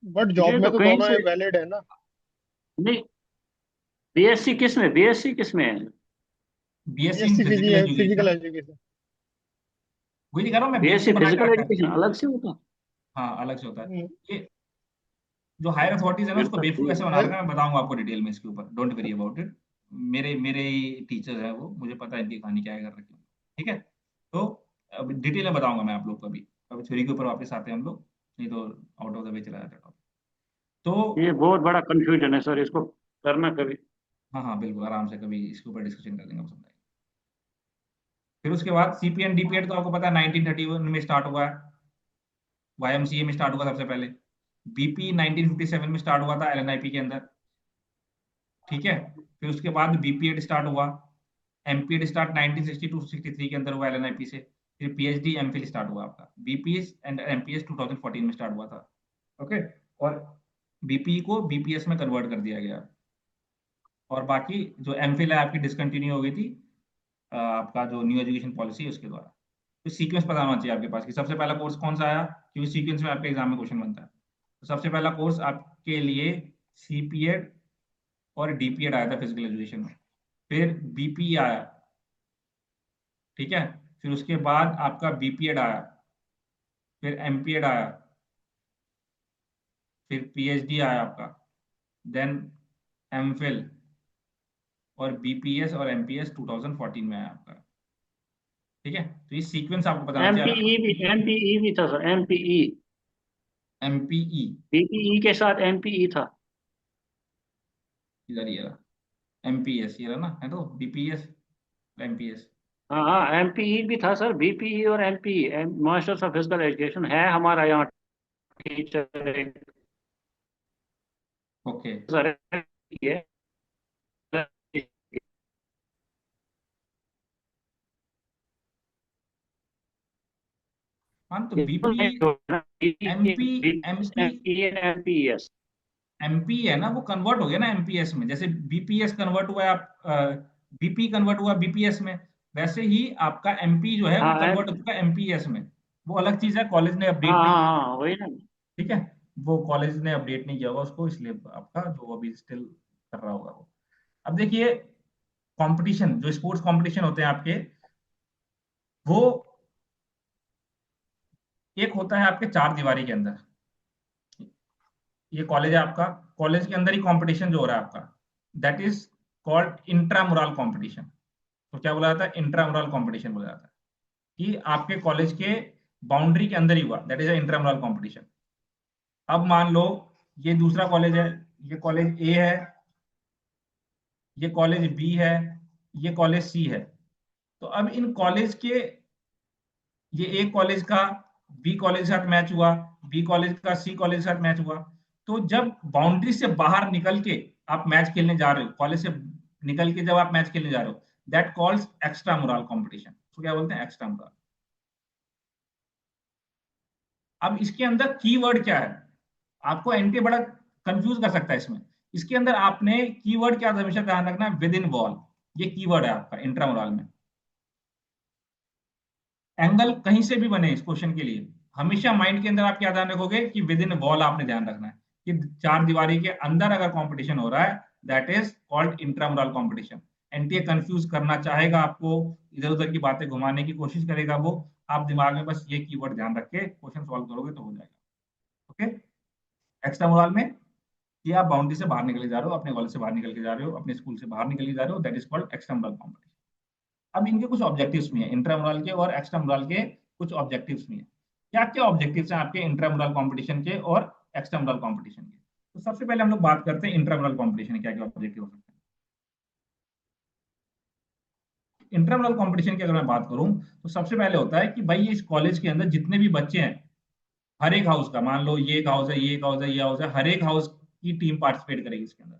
S3: बट जॉब
S6: ये
S3: में
S6: तो
S3: तो
S6: कहीं
S3: दोनों
S6: से
S3: वैलिड है ना।
S6: नहीं, बीएससी किस में है?
S1: BSc in
S3: BSc
S1: physical
S3: physical
S1: education,
S3: education.
S1: वही नहीं कह रहा हूँ मैं, बीएससी
S6: बीएससी
S1: बना के
S6: फिजिकल
S1: रखा है।
S6: एजुकेशन अलग से होता?
S1: हाँ अलग से होता है। ये जो हायर अथॉरिटीज है ना
S6: फिर
S1: उसको
S6: तो
S1: बेवकूफ
S6: ठीक
S1: ऐसे बना रखा है, मैं बताऊंगा आपको डिटेल में इसके ऊपर, डोंट वरी अबाउट इट। मेरे मेरे टीचर्स हैं वो, मुझे पता है इनकी कहानी क्या है कर रखी है। ठीक है, तो अब डिटेल में बताऊंगा मैं आप लोग को। अभी अभी थ्योरी के ऊपर वापस आते हैं हम लोग, नहीं तो आउट ऑफ द वे चला जाता है टॉपिक।
S6: ये
S1: तो
S6: बहुत बड़ा कंफ्यूजन है सर, इसको करना कभी।
S1: हाँ हाँ बिल्कुल, आराम से कभी इसके ऊपर डिस्कशन कर लेंगे, हम समझाएंगे। फिर उसके बाद सीपीएन डीपीएड तो आपको पता है 1931 में स्टार्ट हुआ है, वाईएमसीए में स्टार्ट हुआ सबसे पहले। बीपी 1957 में स्टार्ट हुआ था एलएनआईपी के अंदर। ठीक है, फिर उसके बाद बीपीएड स्टार्ट हुआ। एमपीएड स्टार्ट 1962-63 के अंदर हुआ एलएनआईपी से। फिर पीएचडी एमफिल स्टार्ट हुआ आपका। बीपीएस एंड एमपीएस 2014 में स्टार्ट हुआ था। ओके, और बीपी को बीपीएस में कन्वर्ट कर दिया गया। और बाकी जो एमफिल है आपकी डिसकंटिन्यू हो गई थी आपका जो न्यू एजुकेशन पॉलिसी है उसके द्वारा। तो सीक्वेंस पता होना चाहिए आपके पास कि सबसे पहला कोर्स कौन सा आया, क्योंकि सीक्वेंस में आपके एग्जाम में क्वेश्चन बनता है। तो सबसे पहला कोर्स आपके लिए सीपीएड और डीपीएड आया था फिजिकल एजुकेशन में। फिर बीपी आया, ठीक है। फिर उसके बाद आपका बीपीएड आया, फिर एमपीएड आया, फिर पीएचडी आया आपका, देन एमफिल, और बीपीएस और एमपीएस 2014 में आया आपका। ठीक है, तो ये सीक्वेंस आपको बताना चाहिए।
S6: एमपीई भी था सर, एमपीई।
S1: एमपीई
S6: बीपीई के साथ एमपीई था।
S1: इधर ये रहा, एमपीएस ये रहा ना, है तो बीपीएस एमपीएस।
S6: हाँ हाँ, एमपीई भी था सर, बीपीई और एमपीई, मास्टर्स ऑफ फिजिकल एजुकेशन है हमारा यहाँ टीचर
S1: ओके,
S6: सर है।
S1: हाँ तो BP MP MP
S6: MPS.
S1: MP है ना, वो कन्वर्ट हो गया ना एमपीएस में। जैसे बीपीएस कन्वर्ट हुआ है आप बीपी कन्वर्ट हुआ बीपीएस में, वैसे ही आपका एमपी जो है वो
S6: हाँ
S1: कन्वर्ट हो चुका है एमपीएस में। वो अलग चीज है, कॉलेज ने
S6: हाँ
S1: अपडेट नहीं किया।
S6: हाँ हाँ, वही ना।
S1: ठीक है, वो कॉलेज ने अपडेट नहीं किया होगा उसको, इसलिए आपका जो अभी स्टिल कर रहा होगा वो। अब देखिए, कंपटीशन जो स्पोर्ट्स कंपटीशन होते हैं आपके, वो एक होता है आपके चार दीवारी के अंदर। ये कॉलेज है आपका, कॉलेज के अंदर ही कंपटीशन जो हो रहा है आपका, that is called intramural competition. तो क्या बोला जाता है, इंट्रामुरल कंपटीशन बोला जाता है, कि आपके कॉलेज के बाउंड्री के अंदर ही हुआ, दैट इज इंट्रामुरल कंपटीशन। अब मान लो ये दूसरा कॉलेज है, ये कॉलेज ए है, ये कॉलेज बी है, ये कॉलेज सी है। तो अब इन कॉलेज के, ये ए कॉलेज का बी कॉलेज के साथ मैच हुआ, बी कॉलेज का सी कॉलेज के साथ मैच हुआ। तो जब बाउंड्री से बाहर निकल के आप मैच खेलने जा रहे हो, कॉलेज से निकल के जब आप मैच खेलने जा रहे हो, दैट कॉल्स एक्स्ट्रा मुरल कॉम्पिटिशन। तो क्या बोलते हैं, एक्स्ट्रा मुरल। अब इसके अंदर कीवर्ड क्या है, आपको एनटी बड़ा कंफ्यूज कर सकता है इसमें। इसके अंदर आपने कीवर्ड क्या हमेशा ध्यान रखना है, विद इन वॉल। ये कीवर्ड है आपका इंट्रामुरल में। एंगल कहीं से भी बने इस क्वेश्चन के लिए, हमेशा माइंड के अंदर आप क्या ध्यान रखोगे कि विद इन वॉल आपने ध्यान रखना है, कि चार दीवारी के अंदर अगर कंपटीशन हो रहा है, that is called intramural competition. NTA confuse करना चाहेगा आपको, इधर उधर की बातें घुमाने की कोशिश करेगा वो, आप दिमाग में बस ये कीवर्ड ध्यान रख के क्वेश्चन सॉल्व करोगे तो हो जाएगा। ओके, एक्स्ट्रामुरल में कि आप बाउंड्री से बाहर निकल जा रहे हो, अपने कॉलेज से बाहर निकल के जा रहे हो, अपने स्कूल से बाहर निकल के जा रहे हो, दैट इज कॉल्ड एक्स्ट्रामुरल कंपटीशन। अब इनके कुछ ऑब्जेक्टिव्स भी हैं, इंट्रामुरल के और एक्स्ट्रामुरल के कुछ ऑब्जेक्टिव्स भी हैं। क्या क्या ऑब्जेक्टिव्स हैं आपके इंट्रामुरल कंपटीशन के और एक्स्ट्रामुरल कंपटीशन के? तो सबसे पहले हम लोग बात करते हैं इंट्रामुरल कंपटीशन क्या क्या ऑब्जेक्टिव हो सकते हैं। इंट्रामुरल कंपटीशन की अगर मैं बात करूं, तो सबसे पहले होता है कि भाई इस कॉलेज के अंदर जितने भी बच्चे हैं, हर एक हाउस का, मान लो ये एक हाउस है, ये एक हाउस है, ये हाउस है, हर एक हाउस की टीम पार्टिसिपेट करेगी इसके अंदर।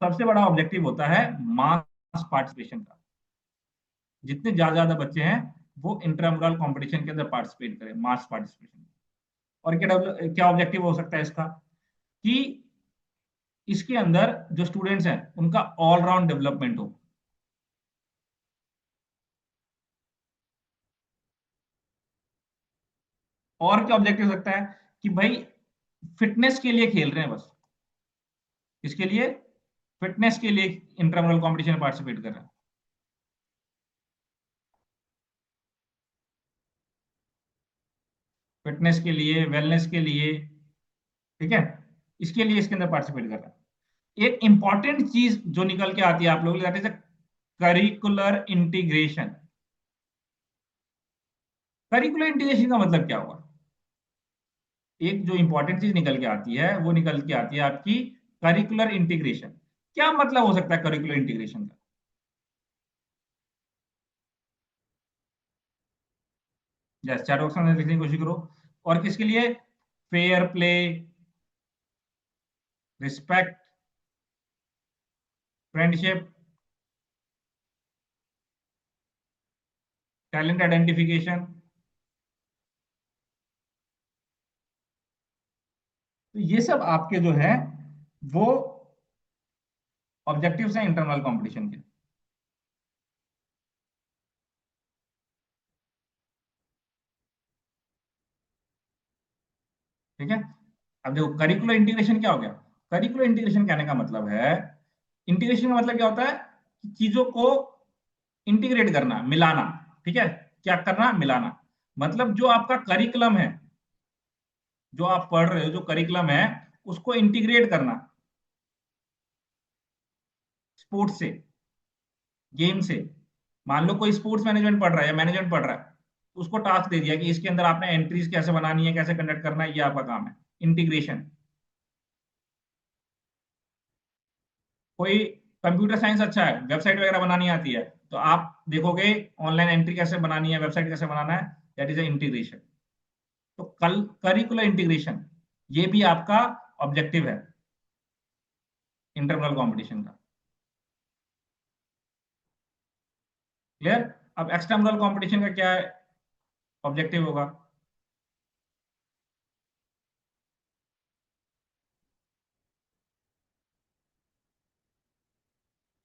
S1: सबसे बड़ा ऑब्जेक्टिव होता है मास पार्टिसिपेशन का। जितने ज्यादा बच्चे हैं वो इंट्रामुरल कंपटीशन के अंदर पार्टिसिपेट करें, मास पार्टिसिपेशन। और क्या क्या ऑब्जेक्टिव हो सकता है इसका, कि इसके अंदर जो स्टूडेंट्स हैं उनका ऑलराउंड डेवलपमेंट हो। और क्या ऑब्जेक्टिव हो सकता है कि भाई फिटनेस के लिए खेल रहे हैं बस, इसके लिए फिटनेस के लिए इंट्रामुरल कंपटीशन में पार्टिसिपेट कर रहे हैं। फिटनेस के लिए, वेलनेस के लिए, ठीक है, इसके लिए इसके अंदर पार्टिसिपेट कर रहा है। एक इंपॉर्टेंट चीज जो निकल के आती है आप लोगों के लिए, that is curricular integration. Curricular integration का मतलब क्या हुआ? एक जो इंपॉर्टेंट चीज निकल के आती है वो निकल के आती है आपकी करिकुलर इंटीग्रेशन। क्या मतलब हो सकता है करिकुलर इंटीग्रेशन का? जैसे चैट बॉक्स में लिखने की कोशिश करो। और किसके लिए? Fair play, respect, friendship, talent identification. तो ये सब आपके जो है वो ऑब्जेक्टिव्स हैं इंटरनल कंपटीशन के। ठीक है, अब देखो करिकुलर इंटीग्रेशन क्या हो गया। करिकुलर इंटीग्रेशन कहने का मतलब है, इंटीग्रेशन का मतलब क्या होता है कि चीजों को इंटीग्रेट करना, मिलाना। ठीक है, क्या करना? मिलाना। मतलब जो आपका करिकुलम है, जो आप पढ़ रहे हो, जो करिकुलम है, उसको इंटीग्रेट करना स्पोर्ट्स से, गेम से। मान लो कोई स्पोर्ट्स मैनेजमेंट पढ़ रहा है या मैनेजमेंट पढ़ रहा है, उसको टास्क दे दिया कि इसके अंदर आपने एंट्रीज कैसे बनानी है, कैसे कंडक्ट करना है, ये आपका काम है, इंटीग्रेशन। कोई कंप्यूटर साइंस अच्छा है, वेबसाइट वगैरह बनानी आती है, तो आप देखोगे ऑनलाइन एंट्री कैसे बनानी है, वेबसाइट कैसे बनाना है, दैट इज इंटीग्रेशन। तो कल करिकुलर इंटीग्रेशन ये भी आपका ऑब्जेक्टिव है इंटरनल कंपटीशन का। क्लियर? अब एक्सटर्नल कंपटीशन का क्या ऑब्जेक्टिव होगा?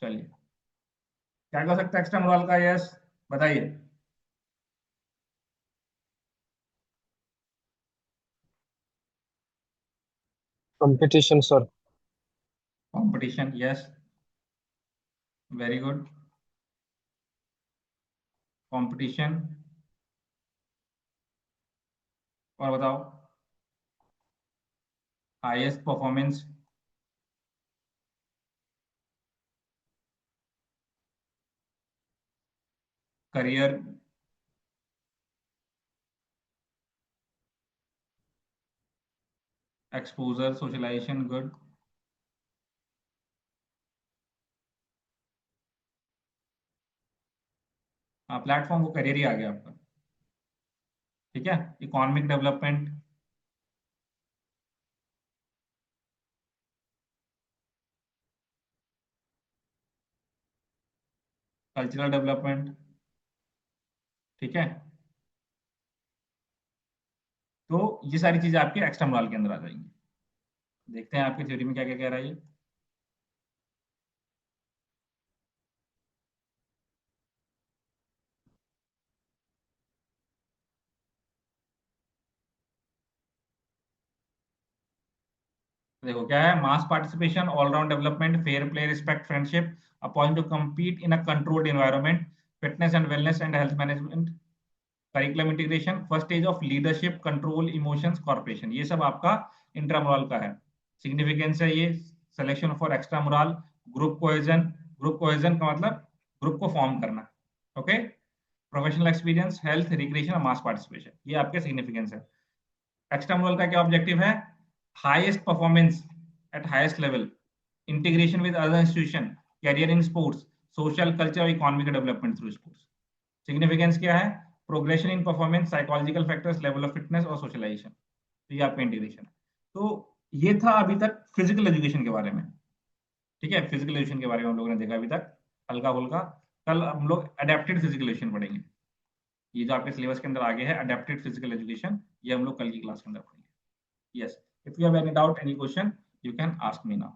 S1: चलिए, क्या कर सकता है एक्सटर्नल का? यस, बताइए।
S5: Competition, sir.
S1: Competition, yes, very good. Competition, और बताओ। Highest performance, career, exposure, socialization, good. हाँ, प्लेटफॉर्म को करियर ही आ गया आपका। ठीक है, इकोनॉमिक डेवलपमेंट, कल्चरल डेवलपमेंट। ठीक है, तो ये सारी चीजें आपके एक्सटर्नल के अंदर आ जाएंगी। देखते हैं आपकी थ्योरी में क्या क्या कह रहा है ये। देखो क्या है, mass participation, all round development, fair play, respect, friendship, a point to compete in a controlled environment, fitness and wellness and health management, curriculum integration, first stage of leadership, control, emotions, corporation. ये सब आपका intramural का है। Significance है ये, selection for extramural, group cohesion. Group cohesion का मतलब group को फॉर्म करना। Okay, professional experience, health, recreation और मास पार्टिसिपेशन, ये आपके सिग्निफिकेंस है। एक्स्ट्रामुरल का क्या ऑब्जेक्टिव है? Highest performance at highest level, integration with other institution, career in sports, social, culture और economic development through sports. Significance क्या है? Progression in performance, psychological factors, level of fitness और सोशलाइजेशन। तो ये आपका इंटीग्रेशन है। तो ये था अभी तक फिजिकल एजुकेशन के बारे में। ठीक है, फिजिकल एजुकेशन के बारे में हम लोगों ने देखा अभी तक, हल्का फुल्का। कल हम लोग अडेप्टेड फिजिकल एजुकेशन पढ़ेंगे। ये जो आपके सिलेबस के अंदर आगे है अडेप्टेड फिजिकल एजुकेशन, ये हम लोग कल की क्लास के अंदर पढ़ेंगे। Yes, if you have any doubt, any question, you can ask me now.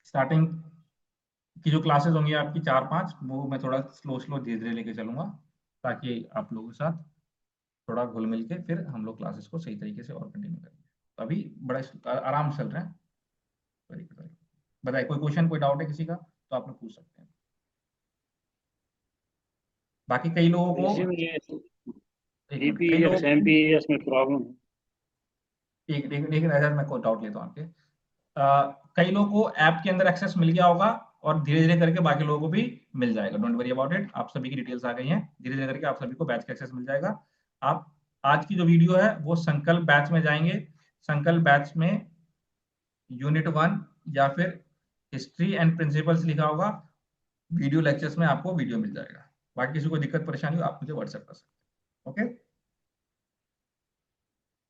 S1: Starting की जो क्लासेस होंगी आपकी 4-5, वो मैं थोड़ा स्लो धीरे धीरे लेके चलूंगा, ताकि आप लोगों के साथ थोड़ा घुल मिल के फिर हम लोग क्लासेस को सही तरीके से और कंटिन्यू करेंगे। तो अभी बड़ा आराम से चल रहा है। Very good. बताइए, कोई क्वेश्चन, कोई डाउट है किसी का तो आप लोग पूछ सकते हैं। बाकी कई लोगों को
S6: DPES MPES में प्रॉब्लम है।
S1: एक मैं कोई डाउट लेता हूँ आपके। कई लोगों को ऐप के अंदर एक्सेस मिल गया होगा और धीरे धीरे करके बाकी लोगों को भी मिल जाएगा। डोंट वरी अबाउट इट, आप सभी की डिटेल्स आ गई हैं, धीरे धीरे करके आप सभी को बैच का एक्सेस मिल जाएगा। आप आज की जो वीडियो है वो संकल्प बैच में जाएंगे, संकल्प बैच में यूनिट 1 या फिर हिस्ट्री एंड प्रिंसिपल्स लिखा होगा, वीडियो लेक्चर्स में आपको वीडियो मिल जाएगा। बाकी किसी को दिक्कत परेशानी हो आप मुझे व्हाट्सएप कर सकते हैं। ओके।